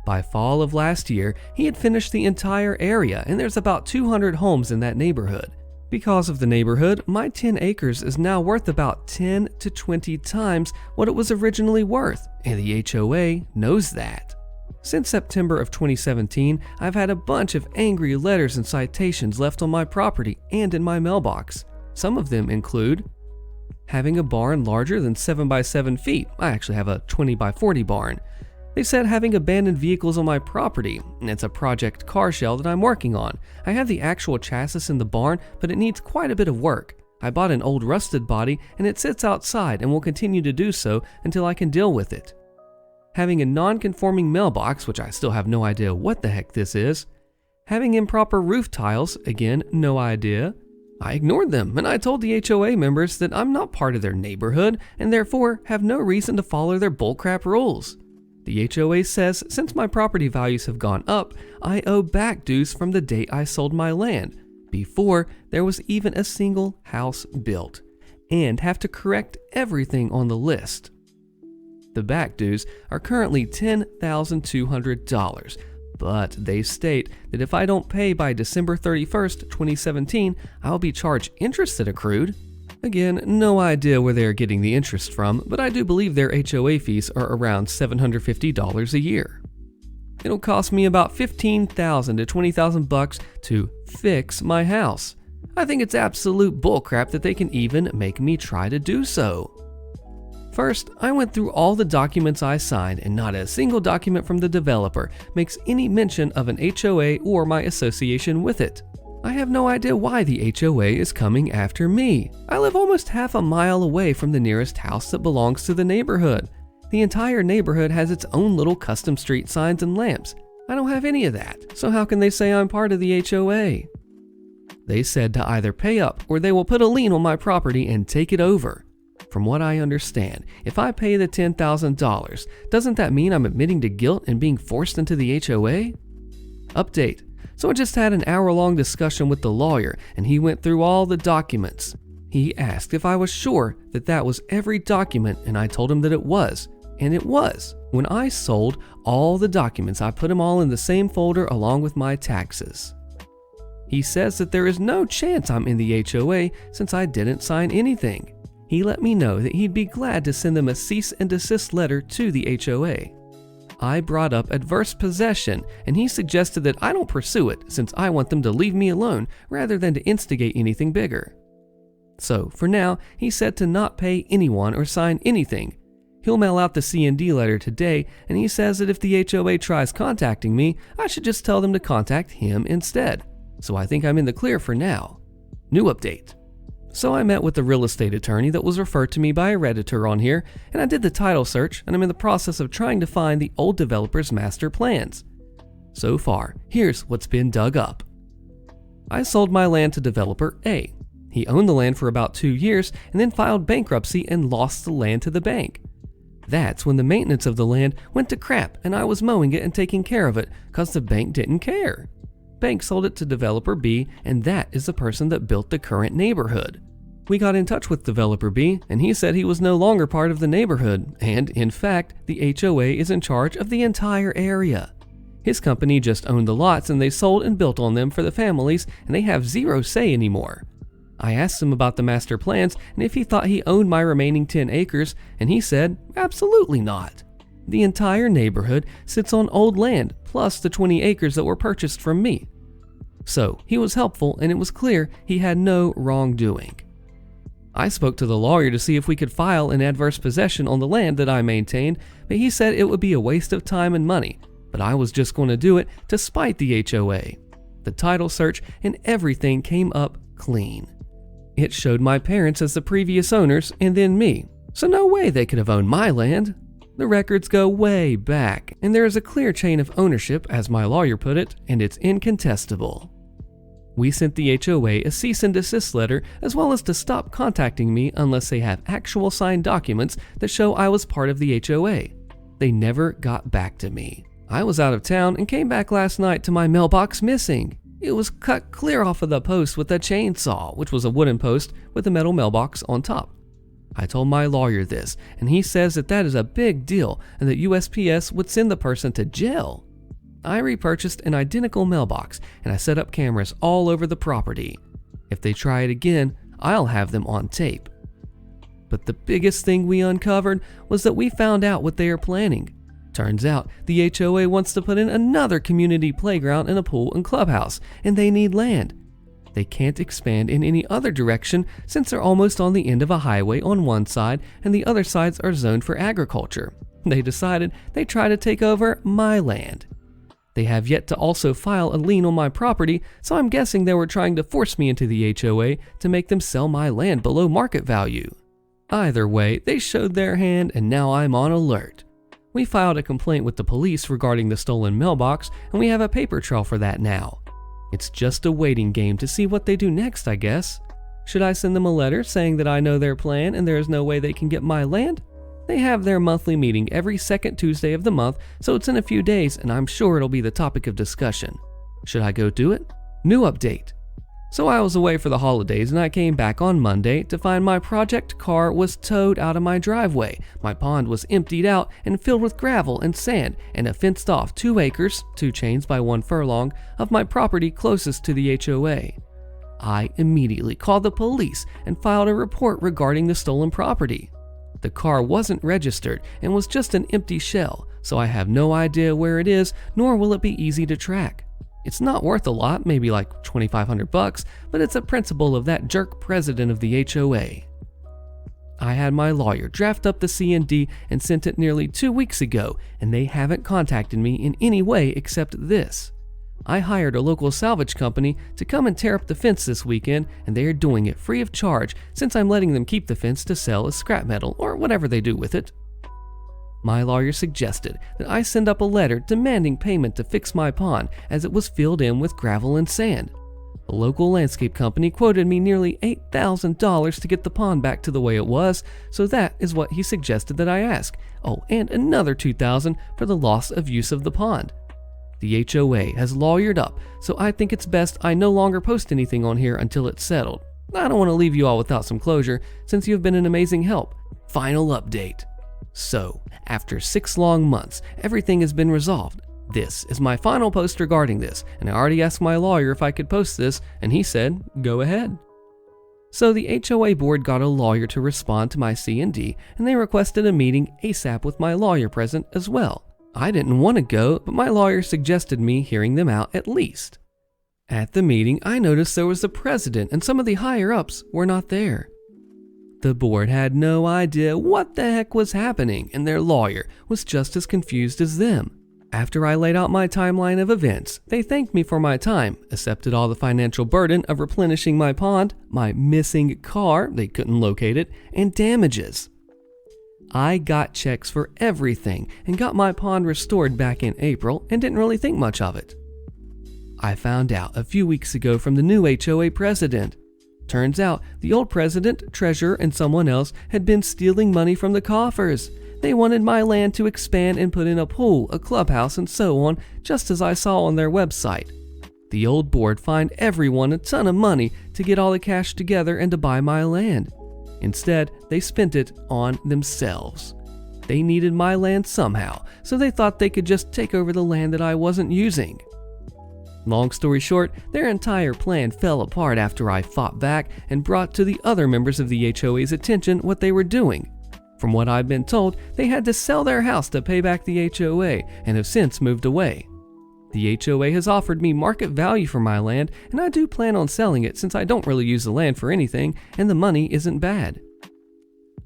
By fall of last year, he had finished the entire area, and there's about 200 homes in that neighborhood. Because of the neighborhood, my 10 acres is now worth about 10 to 20 times what it was originally worth, and the HOA knows that. Since September of 2017, I've had a bunch of angry letters and citations left on my property and in my mailbox. Some of them include having a barn larger than 7 by 7 feet. I actually have a 20 by 40 barn. They said having abandoned vehicles on my property. It's a project car shell that I'm working on. I have the actual chassis in the barn, but it needs quite a bit of work. I bought an old rusted body, and it sits outside and will continue to do so until I can deal with it. Having a non-conforming mailbox, which I still have no idea what the heck this is. Having improper roof tiles, again, no idea. I ignored them, and I told the HOA members that I'm not part of their neighborhood and therefore have no reason to follow their bullcrap rules. The HOA says since my property values have gone up, I owe back dues from the date I sold my land, before there was even a single house built, and have to correct everything on the list. The back dues are currently $10,200. But they state that if I don't pay by December 31st, 2017, I'll be charged interest that accrued. Again, no idea where they are getting the interest from, but I do believe their HOA fees are around $750 a year. It'll cost me about $15,000 to $20,000 to fix my house. I think it's absolute bullcrap that they can even make me try to do so. First, I went through all the documents I signed, and not a single document from the developer makes any mention of an HOA or my association with it. I have no idea why the HOA is coming after me. I live almost half a mile away from the nearest house that belongs to the neighborhood. The entire neighborhood has its own little custom street signs and lamps. I don't have any of that, so how can they say I'm part of the HOA? They said to either pay up or they will put a lien on my property and take it over. From what I understand, if I pay the $10,000, doesn't that mean I'm admitting to guilt and being forced into the HOA? Update. So I just had an hour-long discussion with the lawyer, and he went through all the documents. He asked if I was sure that that was every document, and I told him that it was, and it was. When I sold all the documents, I put them all in the same folder along with my taxes. He says that there is no chance I'm in the HOA since I didn't sign anything. He let me know that he'd be glad to send them a cease and desist letter to the HOA. I brought up adverse possession, and he suggested that I don't pursue it since I want them to leave me alone rather than to instigate anything bigger. So, for now, he said to not pay anyone or sign anything. He'll mail out the C&D letter today, and he says that if the HOA tries contacting me, I should just tell them to contact him instead. So I think I'm in the clear for now. New update. So I met with the real estate attorney that was referred to me by a Redditor on here, and I did the title search, and I'm in the process of trying to find the old developer's master plans. So far, here's what's been dug up. I sold my land to developer A. He owned the land for about 2 years and then filed bankruptcy and lost the land to the bank. That's when the maintenance of the land went to crap and I was mowing it and taking care of it because the bank didn't care. Bank sold it to developer B, and that is the person that built the current neighborhood. We got in touch with developer B, and he said he was no longer part of the neighborhood, and in fact, the HOA is in charge of the entire area. His company just owned the lots and they sold and built on them for the families, and they have zero say anymore. I asked him about the master plans and if he thought he owned my remaining 10 acres, and he said, absolutely not. The entire neighborhood sits on old land, plus the 20 acres that were purchased from me. So he was helpful, and it was clear he had no wrongdoing. I spoke to the lawyer to see if we could file an adverse possession on the land that I maintained, but he said it would be a waste of time and money, but I was just going to do it to spite the HOA. The title search and everything came up clean. It showed my parents as the previous owners and then me, so no way they could have owned my land. The records go way back, and there is a clear chain of ownership, as my lawyer put it, and it's incontestable. We sent the HOA a cease and desist letter, as well as to stop contacting me unless they have actual signed documents that show I was part of the HOA. They never got back to me. I was out of town and came back last night to my mailbox missing. It was cut clear off of the post with a chainsaw, which was a wooden post with a metal mailbox on top. I told my lawyer this, and he says that that is a big deal and that USPS would send the person to jail. I repurchased an identical mailbox and I set up cameras all over the property. If they try it again, I'll have them on tape. But the biggest thing we uncovered was that we found out what they are planning. Turns out the HOA wants to put in another community playground and a pool and clubhouse, and they need land. They can't expand in any other direction since they're almost on the end of a highway on one side and the other sides are zoned for agriculture. They decided they'd try to take over my land. They have yet to also file a lien on my property, so I'm guessing they were trying to force me into the HOA to make them sell my land below market value. Either way, they showed their hand and now I'm on alert. We filed a complaint with the police regarding the stolen mailbox, and we have a paper trail for that now. It's just a waiting game to see what they do next, I guess. Should I send them a letter saying that I know their plan and there is no way they can get my land? They have their monthly meeting every second Tuesday of the month, so it's in a few days and I'm sure it'll be the topic of discussion. Should I go do it? New update. So I was away for the holidays and I came back on Monday to find my project car was towed out of my driveway. My pond was emptied out and filled with gravel and sand, and it fenced off 2 acres, 2 chains by 1 furlong, of my property closest to the HOA. I immediately called the police and filed a report regarding the stolen property. The car wasn't registered and was just an empty shell, so I have no idea where it is, nor will it be easy to track. It's not worth a lot, maybe like $2,500, but it's a principle of that jerk president of the HOA. I had my lawyer draft up the C&D and sent it nearly 2 weeks ago, and they haven't contacted me in any way except this. I hired a local salvage company to come and tear up the fence this weekend, and they are doing it free of charge since I'm letting them keep the fence to sell as scrap metal or whatever they do with it. My lawyer suggested that I send up a letter demanding payment to fix my pond as it was filled in with gravel and sand. The local landscape company quoted me nearly $8,000 to get the pond back to the way it was, so that is what he suggested that I ask. Oh, and another $2,000 for the loss of use of the pond. The HOA has lawyered up, so I think it's best I no longer post anything on here until it's settled. I don't want to leave you all without some closure since you have been an amazing help. Final update. So, after 6 long months, everything has been resolved. This is my final post regarding this, and I already asked my lawyer if I could post this, and he said, go ahead. So the HOA board got a lawyer to respond to my C&D, and they requested a meeting ASAP with my lawyer present as well. I didn't want to go, but my lawyer suggested me hearing them out at least. At the meeting, I noticed there was the president and some of the higher-ups were not there. The board had no idea what the heck was happening, and their lawyer was just as confused as them. After I laid out my timeline of events, they thanked me for my time, accepted all the financial burden of replenishing my pond, my missing car, they couldn't locate it, and damages. I got checks for everything and got my pond restored back in April and didn't really think much of it. I found out a few weeks ago from the new HOA president. Turns out the old president, treasurer, and someone else had been stealing money from the coffers. They wanted my land to expand and put in a pool, a clubhouse, and so on, just as I saw on their website. The old board fined everyone a ton of money to get all the cash together and to buy my land. Instead, they spent it on themselves. They needed my land somehow, so they thought they could just take over the land that I wasn't using. Long story short, their entire plan fell apart after I fought back and brought to the other members of the HOA's attention what they were doing. From what I've been told, they had to sell their house to pay back the HOA and have since moved away. The HOA has offered me market value for my land, and I do plan on selling it since I don't really use the land for anything and the money isn't bad.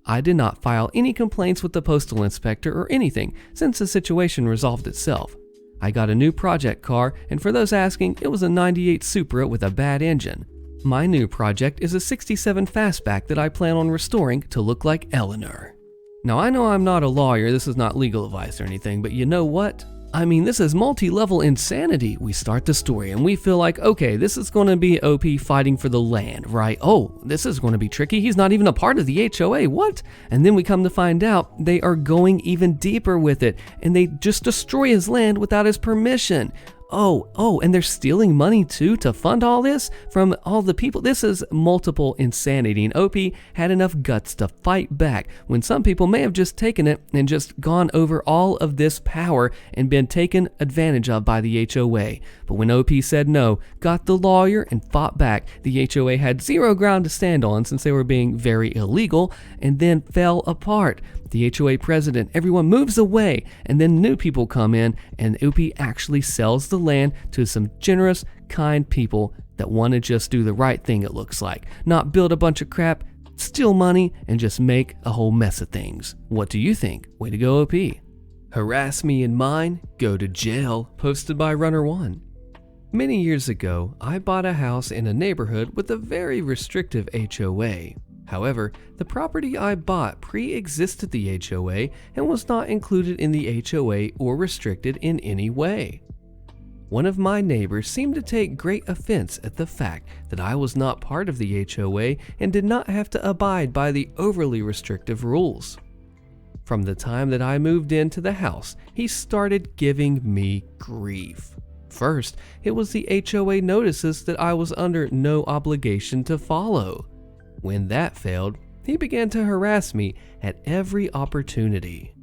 I did not file any complaints with the postal inspector or anything since the situation resolved itself. I got a new project car, and for those asking, it was a 98 Supra with a bad engine. My new project is a 67 Fastback that I plan on restoring to look like Eleanor. Now I know I'm not a lawyer, this is not legal advice or anything, but you know what? I mean, this is multi-level insanity. We start the story and we feel like, okay, this is going to be OP fighting for the land, right? Oh, this is going to be tricky. He's not even a part of the HOA, what? And then we come to find out they are going even deeper with it and they just destroy his land without his permission. Oh, and they're stealing money too to fund all this from all the people. This is multiple insanity, and OP had enough guts to fight back when some people may have just taken it and just gone over all of this power and been taken advantage of by the HOA. But when OP said no, got the lawyer and fought back, the HOA had zero ground to stand on since they were being very illegal and then fell apart. The HOA president, everyone moves away, and then new people come in, and OP actually sells the land to some generous, kind people that want to just do the right thing, it looks like. Not build a bunch of crap, steal money, and just make a whole mess of things. What do you think? Way to go, OP. Harass me and mine, go to jail, posted by Runner1. Many years ago, I bought a house in a neighborhood with a very restrictive HOA. However, the property I bought pre-existed the HOA and was not included in the HOA or restricted in any way. One of my neighbors seemed to take great offense at the fact that I was not part of the HOA and did not have to abide by the overly restrictive rules. From the time that I moved into the house, he started giving me grief. First, it was the HOA notices that I was under no obligation to follow. When that failed, he began to harass me at every opportunity.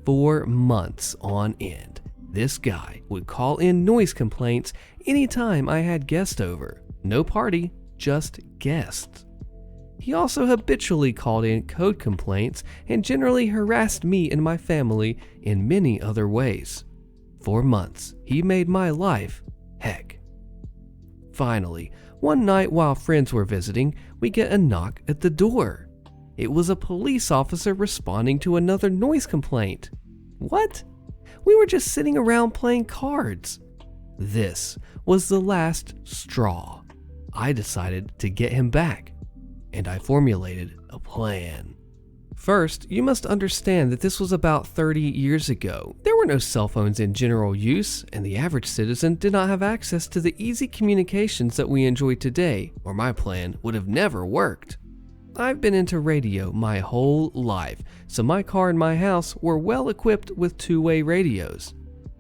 4 months on end, this guy would call in noise complaints anytime I had guests over. No party, just guests. He also habitually called in code complaints and generally harassed me and my family in many other ways. 4 months, he made my life heck. Finally, one night while friends were visiting, we get a knock at the door. It was a police officer responding to another noise complaint. What? We were just sitting around playing cards. This was the last straw. I decided to get him back, and I formulated a plan. First, you must understand that this was about 30 years ago. There were no cell phones in general use, and the average citizen did not have access to the easy communications that we enjoy today, or my plan would have never worked. I've been into radio my whole life, so my car and my house were well equipped with two-way radios.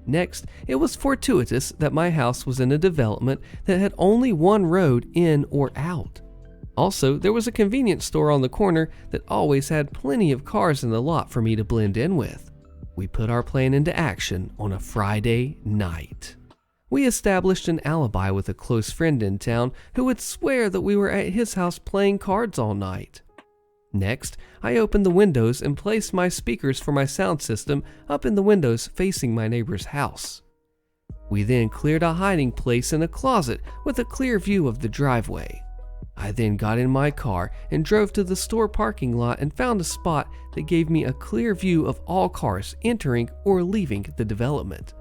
Next, it was fortuitous that my house was in a development that had only one road in or out. Also, there was a convenience store on the corner that always had plenty of cars in the lot for me to blend in with. We put our plan into action on a Friday night. We established an alibi with a close friend in town who would swear that we were at his house playing cards all night. Next, I opened the windows and placed my speakers for my sound system up in the windows facing my neighbor's house. We then cleared a hiding place in a closet with a clear view of the driveway. I then got in my car and drove to the store parking lot and found a spot that gave me a clear view of all cars entering or leaving the development.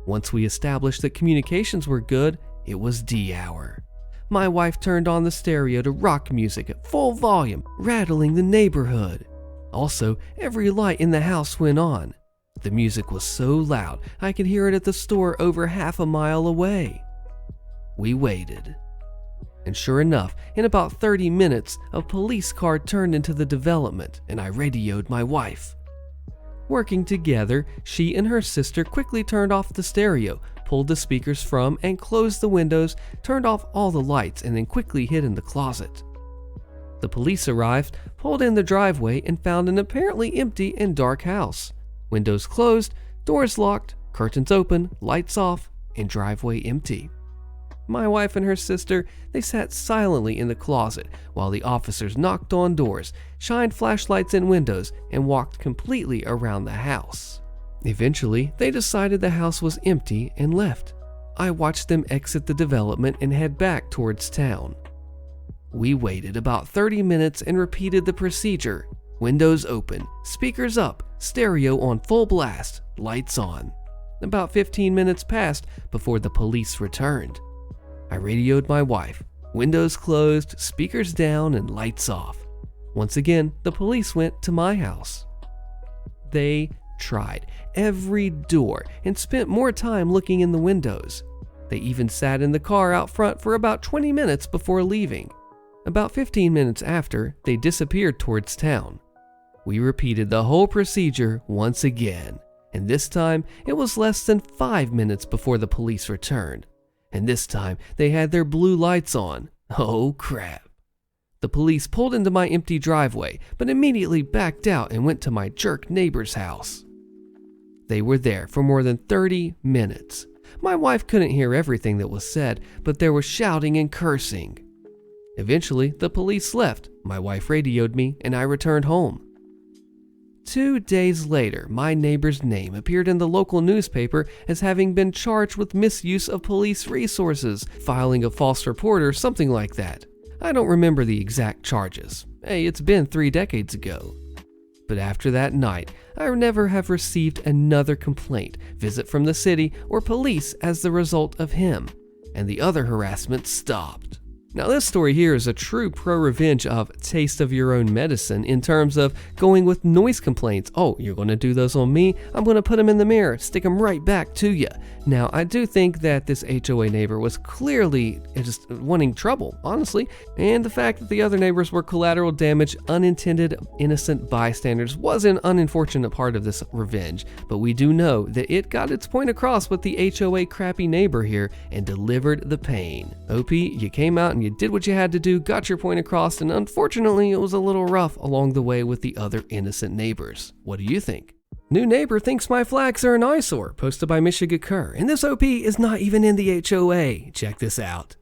Once we established that communications were good, it was D hour. My wife turned on the stereo to rock music at full volume, rattling the neighborhood. Also, every light in the house went on. The music was so loud I could hear it at the store over half a mile away. We waited. And sure enough, in about 30 minutes, a police car turned into the development and I radioed my wife. Working together, she and her sister quickly turned off the stereo, pulled the speakers from and closed the windows, turned off all the lights, and then quickly hid in the closet. The police arrived, pulled in the driveway, and found an apparently empty and dark house. Windows closed, doors locked, curtains open, lights off, and driveway empty. My wife and her sister, they sat silently in the closet while the officers knocked on doors, shined flashlights in windows, and walked completely around the house. Eventually, they decided the house was empty and left. I watched them exit the development and head back towards town. We waited about 30 minutes and repeated the procedure. Windows open, speakers up, stereo on full blast, lights on. About 15 minutes passed before the police returned. I radioed my wife. Windows closed, speakers down, and lights off. Once again, the police went to my house. They tried every door and spent more time looking in the windows. They even sat in the car out front for about 20 minutes before leaving. About 15 minutes after, they disappeared towards town. We repeated the whole procedure once again, and this time it was less than 5 minutes before the police returned. And this time, they had their blue lights on. Oh crap. The police pulled into my empty driveway, but immediately backed out and went to my jerk neighbor's house. They were there for more than 30 minutes. My wife couldn't hear everything that was said, but there was shouting and cursing. Eventually, the police left. My wife radioed me, and I returned home. 2 days later, my neighbor's name appeared in the local newspaper as having been charged with misuse of police resources, filing a false report or something like that. I don't remember the exact charges. Hey, it's been 3 decades ago. But after that night, I never have received another complaint, visit from the city, or police as the result of him, and the other harassment stopped. Now this story here is a true pro-revenge of taste of your own medicine in terms of going with noise complaints. Oh, you're going to do those on me? I'm going to put them in the mirror, stick them right back to you. Now, I do think that this HOA neighbor was clearly just wanting trouble, honestly, and the fact that the other neighbors were collateral damage, unintended, innocent bystanders was an unfortunate part of this revenge, but we do know that it got its point across with the HOA crappy neighbor here and delivered the pain. OP, you came out and you did what you had to do, got your point across, and unfortunately it was a little rough along the way with the other innocent neighbors. What do you think? New neighbor thinks my flags are an eyesore, posted by Michigan Kerr, and this OP is not even in the HOA. Check this out.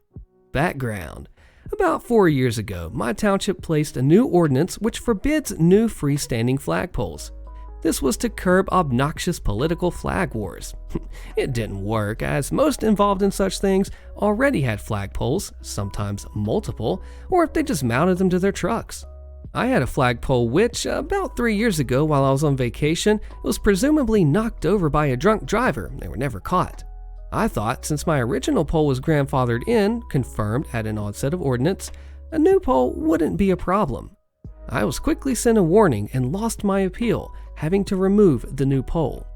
Background. About 4 years ago, my township placed a new ordinance which forbids new freestanding flagpoles. This was to curb obnoxious political flag wars. It didn't work, as most involved in such things already had flagpoles, sometimes multiple, or they just mounted them to their trucks. I had a flagpole which, about 3 years ago while I was on vacation, was presumably knocked over by a drunk driver. They were never caught. I thought since my original pole was grandfathered in, confirmed at an onset of ordinance, a new pole wouldn't be a problem. I was quickly sent a warning and lost my appeal, having to remove the new pole.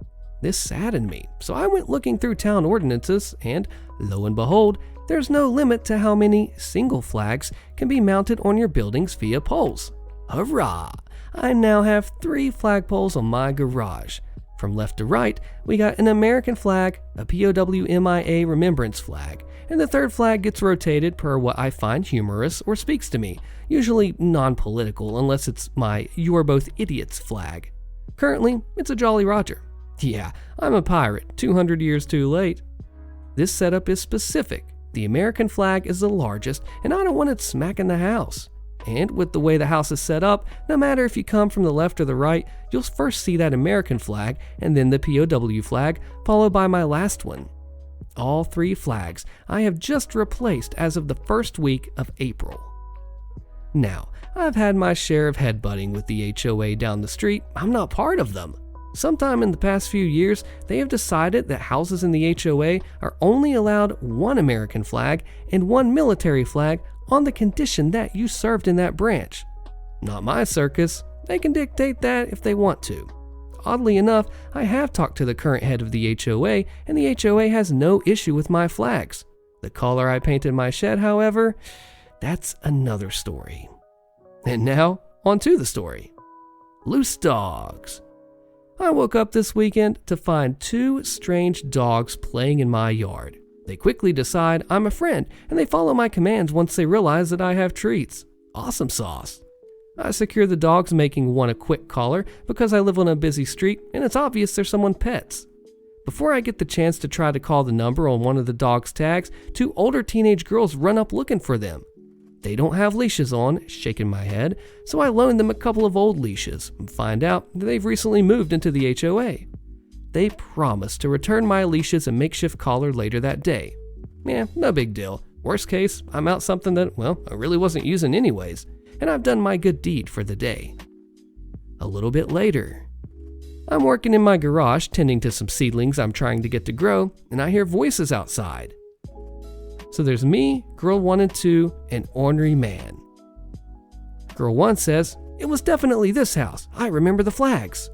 This saddened me, so I went looking through town ordinances and, lo and behold, there's no limit to how many single flags can be mounted on your buildings via poles. Hurrah! I now have 3 flagpoles on my garage. From left to right, we got an American flag, a POWMIA remembrance flag, and the third flag gets rotated per what I find humorous or speaks to me, usually non-political unless it's my "you are both idiots" flag. Currently, it's a Jolly Roger. Yeah, I'm a pirate, 200 years too late. This setup is specific. The American flag is the largest, and I don't want it smacking the house. and with the way the house is set up, no matter if you come from the left or the right, you'll first see that American flag and then the POW flag, followed by my last one. All 3 flags I have just replaced as of the first week of April. Now, I've had my share of headbutting with the HOA down the street. I'm not part of them. Sometime in the past few years, they have decided that houses in the HOA are only allowed 1 American flag and 1 military flag on the condition that you served in that branch. Not my circus. They can dictate that if they want to. Oddly enough, I have talked to the current head of the HOA, and the HOA has no issue with my flags. The color I painted my shed, however, that's another story. And now, on to the story. Loose dogs. I woke up this weekend to find 2 strange dogs playing in my yard. They quickly decide I'm a friend, and they follow my commands once they realize that I have treats. Awesome sauce. I secure the dogs, making one a quick collar because I live on a busy street and it's obvious they're someone's pets. Before I get the chance to try to call the number on one of the dog's tags, 2 older teenage girls run up looking for them. They don't have leashes on, shaking my head, so I loan them a couple of old leashes and find out that they've recently moved into the HOA. They promise to return my leashes and makeshift collar later that day. Yeah, no big deal. Worst case, I'm out something that, well, I really wasn't using anyways, and I've done my good deed for the day. A little bit later, I'm working in my garage tending to some seedlings I'm trying to get to grow, and I hear voices outside. So there's me, girl 1 and 2, and ornery man. Girl 1 says, "It was definitely this house. I remember the flags."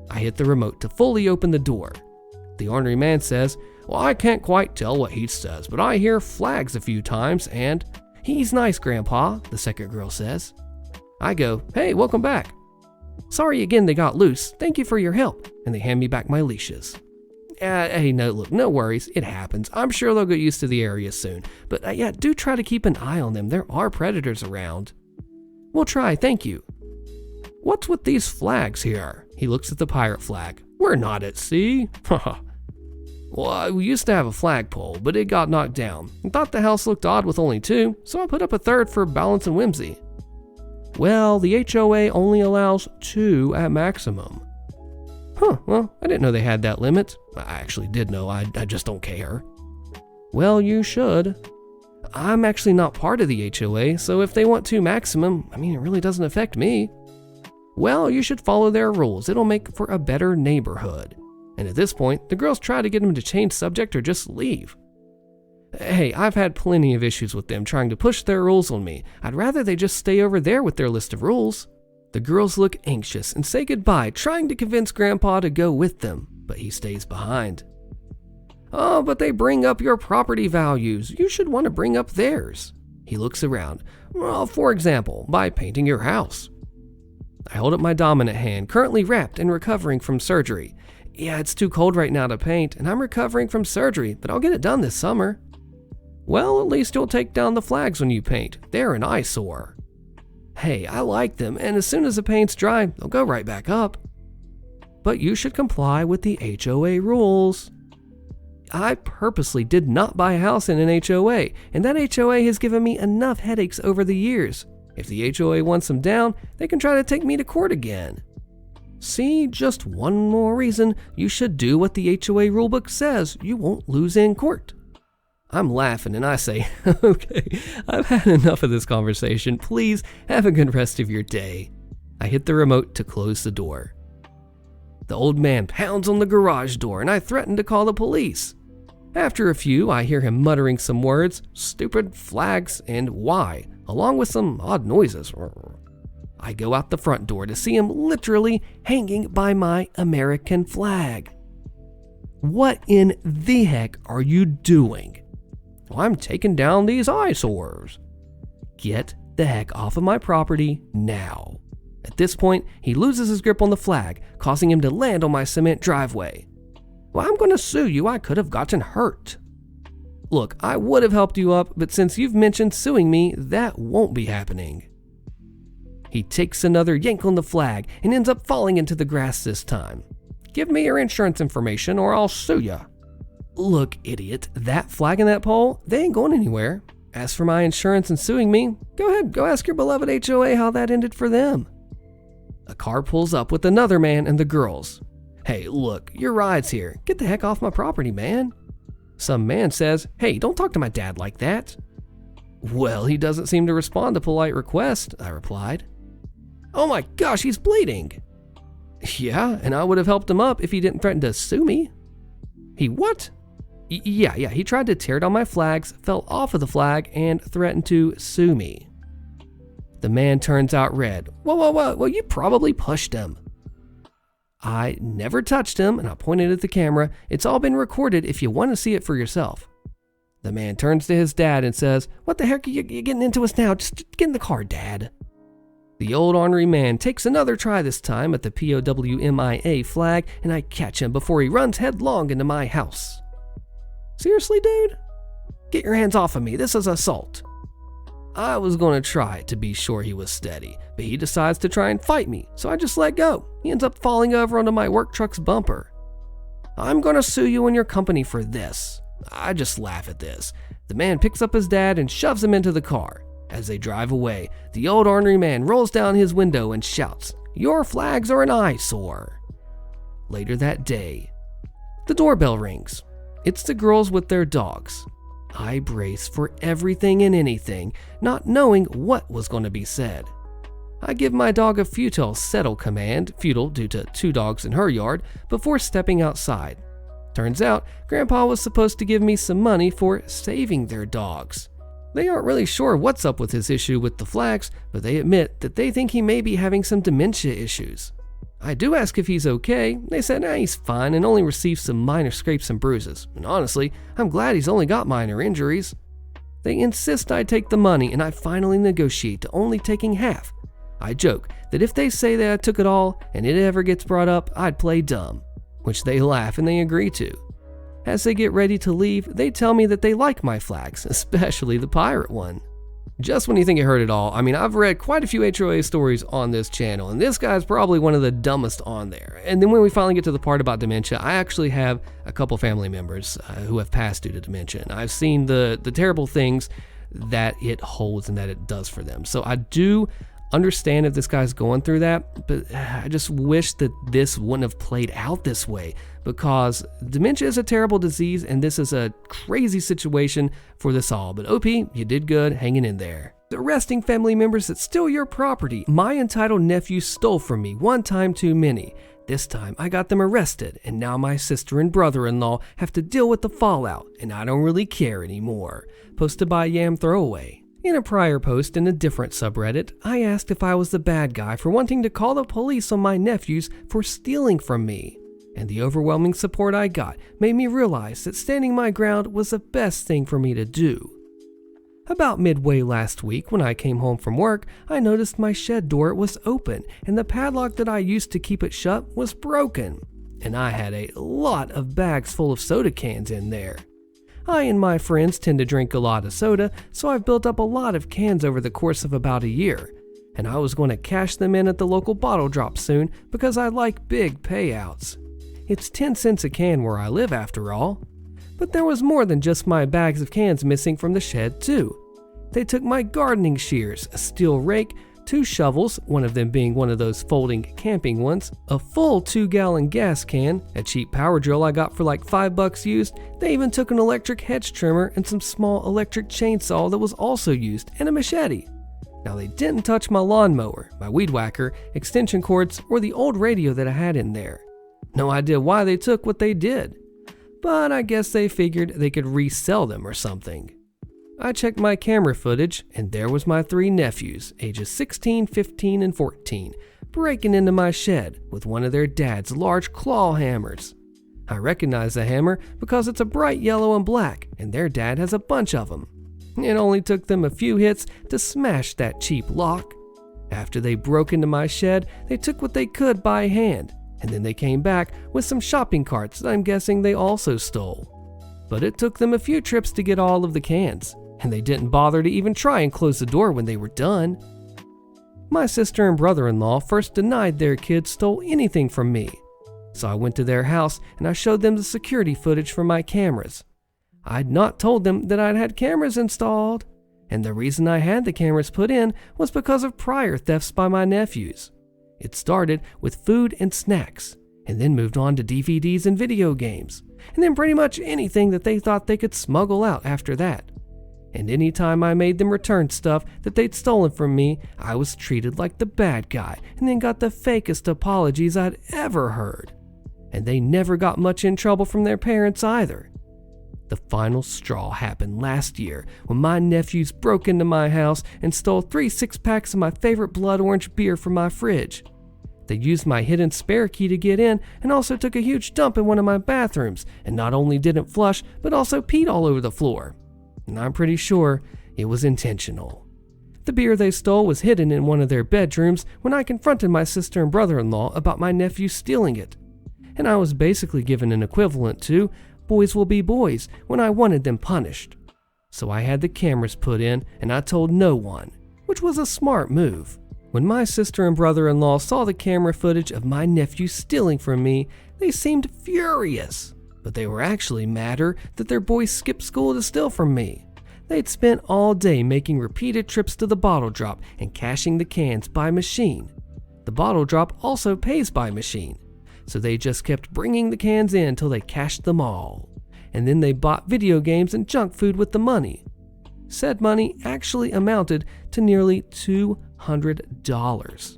I hit the remote to fully open the door. The ornery man says, "Well, I can't quite tell what he says, but I hear flags a few times and..." "He's nice, Grandpa," the second girl says. I go, "Hey, welcome back." "Sorry again they got loose. Thank you for your help." And they hand me back my leashes. Hey, no worries. It happens. I'm sure they'll get used to the area soon. But yeah, do try to keep an eye on them. There are predators around. "We'll try, thank you." "What's with these flags here?" He looks at the pirate flag. "We're not at sea." "Well, we used to have a flagpole, but it got knocked down. I thought the house looked odd with only 2, so I put up a 3rd for balance and whimsy." "Well, the HOA only allows 2 at maximum." Well, I didn't know they had that limit. I actually did know, I just don't care." "Well, you should." "I'm actually not part of the HOA, so if they want 2 maximum, it really doesn't affect me." "Well, you should follow their rules. It'll make for a better neighborhood." And at this point, the girls try to get him to change subject or just leave. Hey, I've had plenty of issues with them trying to push their rules on me. I'd rather they just stay over there with their list of rules. The girls look anxious and say goodbye, trying to convince Grandpa to go with them, but he stays behind. "Oh, but they bring up your property values. You should want to bring up theirs." He looks around. "Well, for example, by painting your house." I hold up my dominant hand, currently wrapped and recovering from surgery. "Yeah, it's too cold right now to paint, and I'm recovering from surgery, but I'll get it done this summer." "Well, at least you'll take down the flags when you paint. They're an eyesore." "Hey, I like them, and as soon as the paint's dry, they'll go right back up." "But you should comply with the HOA rules." I purposely did not buy a house in an HOA, and that HOA has given me enough headaches over the years. If the HOA wants them down, they can try to take me to court again. See, just one more reason you should do what the HOA rulebook says. You won't lose in court. I'm laughing and I say, "Okay, I've had enough of this conversation. Please have a good rest of your day." I hit the remote to close the door. The old man pounds on the garage door and I threaten to call the police. After a few, I hear him muttering some words, stupid, flags, and why, along with some odd noises. I go out the front door to see him literally hanging by my American flag. "What in the heck are you doing?" "Well, I'm taking down these eyesores." "Get the heck off of my property now." At this point, he loses his grip on the flag, causing him to land on my cement driveway. "Well, I'm going to sue you. I could have gotten hurt." "Look, I would have helped you up, but since you've mentioned suing me, that won't be happening." He takes another yank on the flag and ends up falling into the grass this time. "Give me your insurance information or I'll sue you." "Look, idiot, that flag and that pole, they ain't going anywhere. As for my insurance and suing me, go ahead, go ask your beloved HOA how that ended for them. A car pulls up with another man and the girls. Hey, look, your ride's here. Get the heck off my property, man. Some man says, hey, don't talk to my dad like that. Well, he doesn't seem to respond to polite request, I replied. Oh my gosh, he's bleeding. Yeah, and I would have helped him up if he didn't threaten to sue me. He what? Yeah, he tried to tear down my flags, fell off of the flag, and threatened to sue me. The man turns out red. Whoa, you probably pushed him. I never touched him, and I pointed at the camera. It's all been recorded if you want to see it for yourself. The man turns to his dad and says, what the heck are you getting into us now? Just get in the car, Dad. The old ornery man takes another try this time at the POWMIA flag, and I catch him before he runs headlong into my house. Seriously, dude? Get your hands off of me. This is assault. I was going to try to be sure he was steady, but he decides to try and fight me, so I just let go. He ends up falling over onto my work truck's bumper. I'm going to sue you and your company for this. I just laugh at this. The man picks up his dad and shoves him into the car. As they drive away, the old ornery man rolls down his window and shouts, your flags are an eyesore. Later that day, the doorbell rings. It's the girls with their dogs. I brace for everything and anything, not knowing what was going to be said. I give my dog a futile settle command, futile due to 2 dogs in her yard, before stepping outside. Turns out, Grandpa was supposed to give me some money for saving their dogs. They aren't really sure what's up with his issue with the flags, but they admit that they think he may be having some dementia issues. I do ask if he's okay. They said, he's fine and only received some minor scrapes and bruises. And honestly, I'm glad he's only got minor injuries. They insist I take the money, and I finally negotiate to only taking half. I joke that if they say that I took it all and it ever gets brought up, I'd play dumb, which they laugh and they agree to. As they get ready to leave, they tell me that they like my flags, especially the pirate one. Just when you think you heard it all, I've read quite a few HOA stories on this channel, and this guy's probably one of the dumbest on there. And then when we finally get to the part about dementia, I actually have a couple family members who have passed due to dementia, and I've seen the terrible things that it holds and that it does for them. So I do understand if this guy's going through that, but I just wish that this wouldn't have played out this way, because dementia is a terrible disease and this is a crazy situation for this all. But OP, you did good hanging in there. Arresting family members that steal your property. My entitled nephew stole from me one time too many. This time I got them arrested, and now my sister and brother-in-law have to deal with the fallout, and I don't really care anymore. Posted by Yam Throwaway. In a prior post in a different subreddit, I asked if I was the bad guy for wanting to call the police on my nephews for stealing from me, and the overwhelming support I got made me realize that standing my ground was the best thing for me to do. About midway last week, when I came home from work, I noticed my shed door was open and the padlock that I used to keep it shut was broken, and I had a lot of bags full of soda cans in there. I and my friends tend to drink a lot of soda, so I've built up a lot of cans over the course of about a year, and I was going to cash them in at the local bottle drop soon because I like big payouts. It's 10 cents a can where I live after all. But there was more than just my bags of cans missing from the shed too. They took my gardening shears, a steel rake, 2 shovels, one of them being one of those folding camping ones, a full 2-gallon gas can, a cheap power drill I got for like $5 used. They even took an electric hedge trimmer and some small electric chainsaw that was also used, and a machete. Now they didn't touch my lawnmower, my weed whacker, extension cords, or the old radio that I had in there. No idea why they took what they did, but I guess they figured they could resell them or something. I checked my camera footage, and there was my 3 nephews, ages 16, 15, and 14, breaking into my shed with one of their dad's large claw hammers. I recognize the hammer because it's a bright yellow and black, and their dad has a bunch of them. It only took them a few hits to smash that cheap lock. After they broke into my shed, they took what they could by hand, and then they came back with some shopping carts that I'm guessing they also stole. But it took them a few trips to get all of the cans, and they didn't bother to even try and close the door when they were done. My sister and brother-in-law first denied their kids stole anything from me, so I went to their house and I showed them the security footage from my cameras. I'd not told them that I'd had cameras installed, And the reason I had the cameras put in was because of prior thefts by my nephews. It started with food and snacks, and then moved on to DVDs and video games, and then pretty much anything that they thought they could smuggle out after that. And anytime I made them return stuff that they'd stolen from me, I was treated like the bad guy and then got the fakest apologies I'd ever heard. And they never got much in trouble from their parents either. The final straw happened last year when my nephews broke into my house and stole 3 6-packs of my favorite blood orange beer from my fridge. They used my hidden spare key to get in and also took a huge dump in one of my bathrooms, and not only didn't flush but also peed all over the floor. And I'm pretty sure it was intentional. The beer they stole was hidden in one of their bedrooms when I confronted my sister and brother-in-law about my nephew stealing it. And I was basically given an equivalent to boys will be boys when I wanted them punished. So I had the cameras put in and I told no one, which was a smart move. When my sister and brother-in-law saw the camera footage of my nephew stealing from me, they seemed furious. But they were actually madder that their boys skipped school to steal from me. They'd spent all day making repeated trips to the bottle drop and cashing the cans by machine. The bottle drop also pays by machine, so they just kept bringing the cans in till they cashed them all. And then they bought video games and junk food with the money. Said money actually amounted to nearly $200.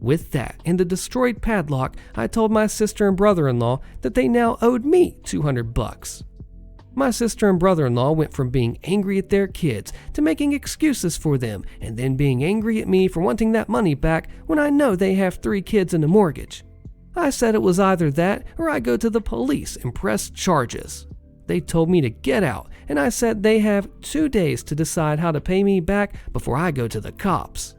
With that and the destroyed padlock, I told my sister and brother-in-law that they now owed me $200. My sister and brother-in-law went from being angry at their kids to making excuses for them and then being angry at me for wanting that money back when I know they have 3 kids and a mortgage. I said it was either that or I go to the police and press charges. They told me to get out, and I said they have 2 days to decide how to pay me back before I go to the cops.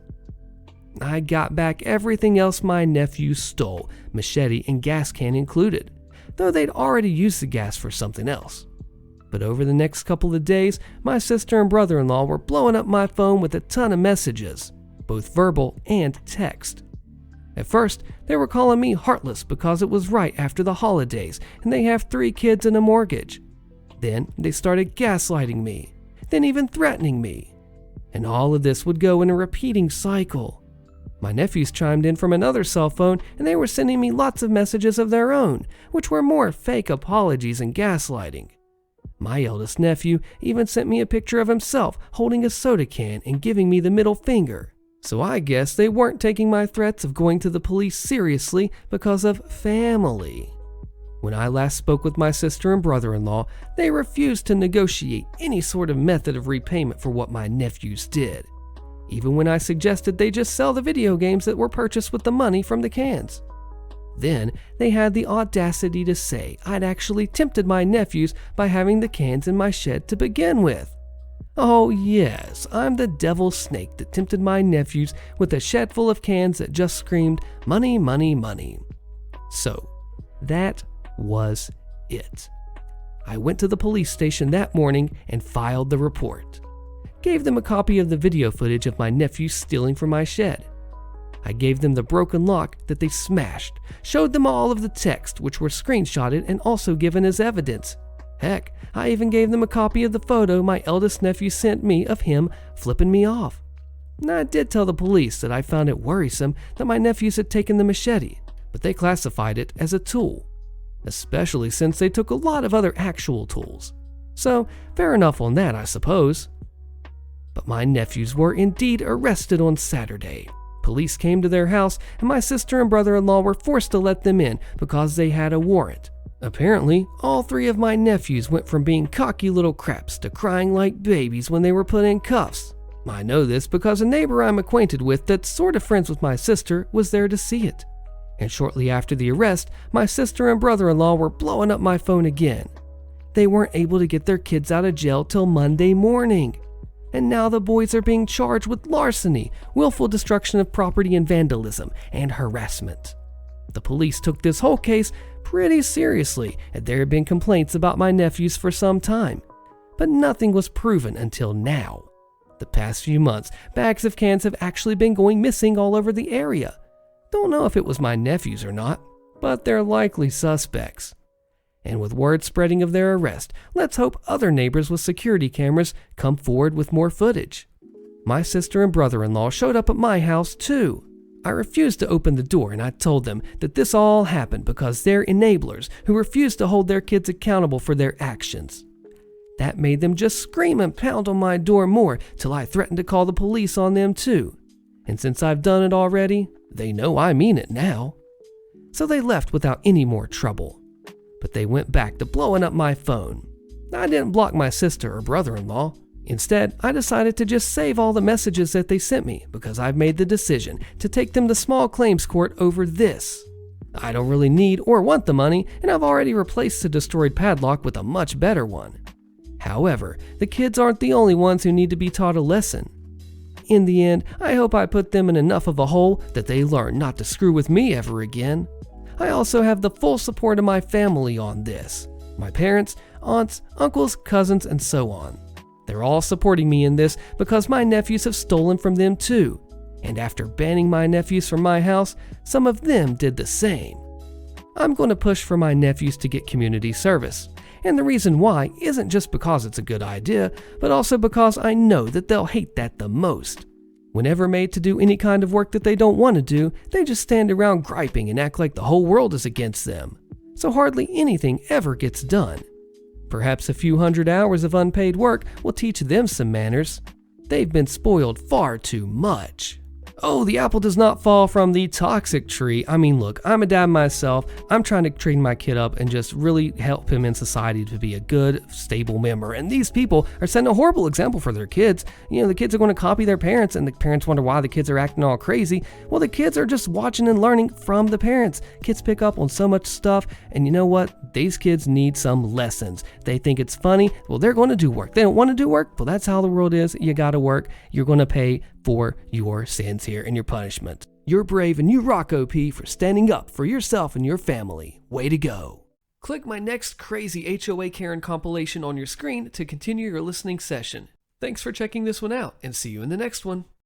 I got back everything else my nephew stole, machete and gas can included, though they'd already used the gas for something else. But over the next couple of days, my sister and brother-in-law were blowing up my phone with a ton of messages, both verbal and text. At first, they were calling me heartless because it was right after the holidays and they have 3 kids and a mortgage. Then they started gaslighting me, then even threatening me. And all of this would go in a repeating cycle. My nephews chimed in from another cell phone and they were sending me lots of messages of their own, which were more fake apologies and gaslighting. My eldest nephew even sent me a picture of himself holding a soda can and giving me the middle finger. So I guess they weren't taking my threats of going to the police seriously because of family. When I last spoke with my sister and brother-in-law, they refused to negotiate any sort of method of repayment for what my nephews did, even when I suggested they just sell the video games that were purchased with the money from the cans. Then they had the audacity to say I'd actually tempted my nephews by having the cans in my shed to begin with. Oh yes, I'm the devil's snake that tempted my nephews with a shed full of cans that just screamed, money, money, money. So, that was it. I went to the police station that morning and filed the report. Gave them a copy of the video footage of my nephew stealing from my shed. I gave them the broken lock that they smashed, showed them all of the text which were screenshotted and also given as evidence. Heck, I even gave them a copy of the photo my eldest nephew sent me of him flipping me off. And I did tell the police that I found it worrisome that my nephews had taken the machete, but they classified it as a tool, especially since they took a lot of other actual tools. So, fair enough on that, I suppose. But my nephews were indeed arrested on Saturday. Police came to their house and my sister and brother-in-law were forced to let them in because they had a warrant. Apparently, all 3 of my nephews went from being cocky little craps to crying like babies when they were put in cuffs. I know this because a neighbor I'm acquainted with that's sort of friends with my sister was there to see it. And shortly after the arrest, my sister and brother-in-law were blowing up my phone again. They weren't able to get their kids out of jail till Monday morning. And now the boys are being charged with larceny, willful destruction of property and vandalism, and harassment. The police took this whole case pretty seriously, and there had been complaints about my nephews for some time. But nothing was proven until now. The past few months, bags of cans have actually been going missing all over the area. Don't know if it was my nephews or not, but they're likely suspects. And with word spreading of their arrest, let's hope other neighbors with security cameras come forward with more footage. My sister and brother-in-law showed up at my house too. I refused to open the door, and I told them that this all happened because they're enablers who refuse to hold their kids accountable for their actions. That made them just scream and pound on my door more till I threatened to call the police on them too. And since I've done it already, they know I mean it now. So they left without any more trouble. But they went back to blowing up my phone. I didn't block my sister or brother-in-law. Instead, I decided to just save all the messages that they sent me because I've made the decision to take them to small claims court over this. I don't really need or want the money, and I've already replaced the destroyed padlock with a much better one. However, the kids aren't the only ones who need to be taught a lesson. In the end, I hope I put them in enough of a hole that they learn not to screw with me ever again. I also have the full support of my family on this. My parents, aunts, uncles, cousins, and so on. They're all supporting me in this because my nephews have stolen from them too. And after banning my nephews from my house, some of them did the same. I'm going to push for my nephews to get community service. And the reason why isn't just because it's a good idea, but also because I know that they'll hate that the most. Whenever made to do any kind of work that they don't want to do, they just stand around griping and act like the whole world is against them. So hardly anything ever gets done. Perhaps a few hundred hours of unpaid work will teach them some manners. They've been spoiled far too much. Oh, the apple does not fall from the toxic tree. I mean, look, I'm a dad myself. I'm trying to train my kid up and just really help him in society to be a good, stable member. And these people are setting a horrible example for their kids. You know, the kids are going to copy their parents, and the parents wonder why the kids are acting all crazy. Well, the kids are just watching and learning from the parents. Kids pick up on so much stuff, and you know what? These kids need some lessons. They think it's funny. Well, they're going to do work. They don't want to do work. Well, that's how the world is. You got to work. You're going to pay for your sins here and your punishment. You're brave and you rock, OP, for standing up for yourself and your family. Way to go. Click my next crazy HOA Karen compilation on your screen to continue your listening session. Thanks for checking this one out, and see you in the next one.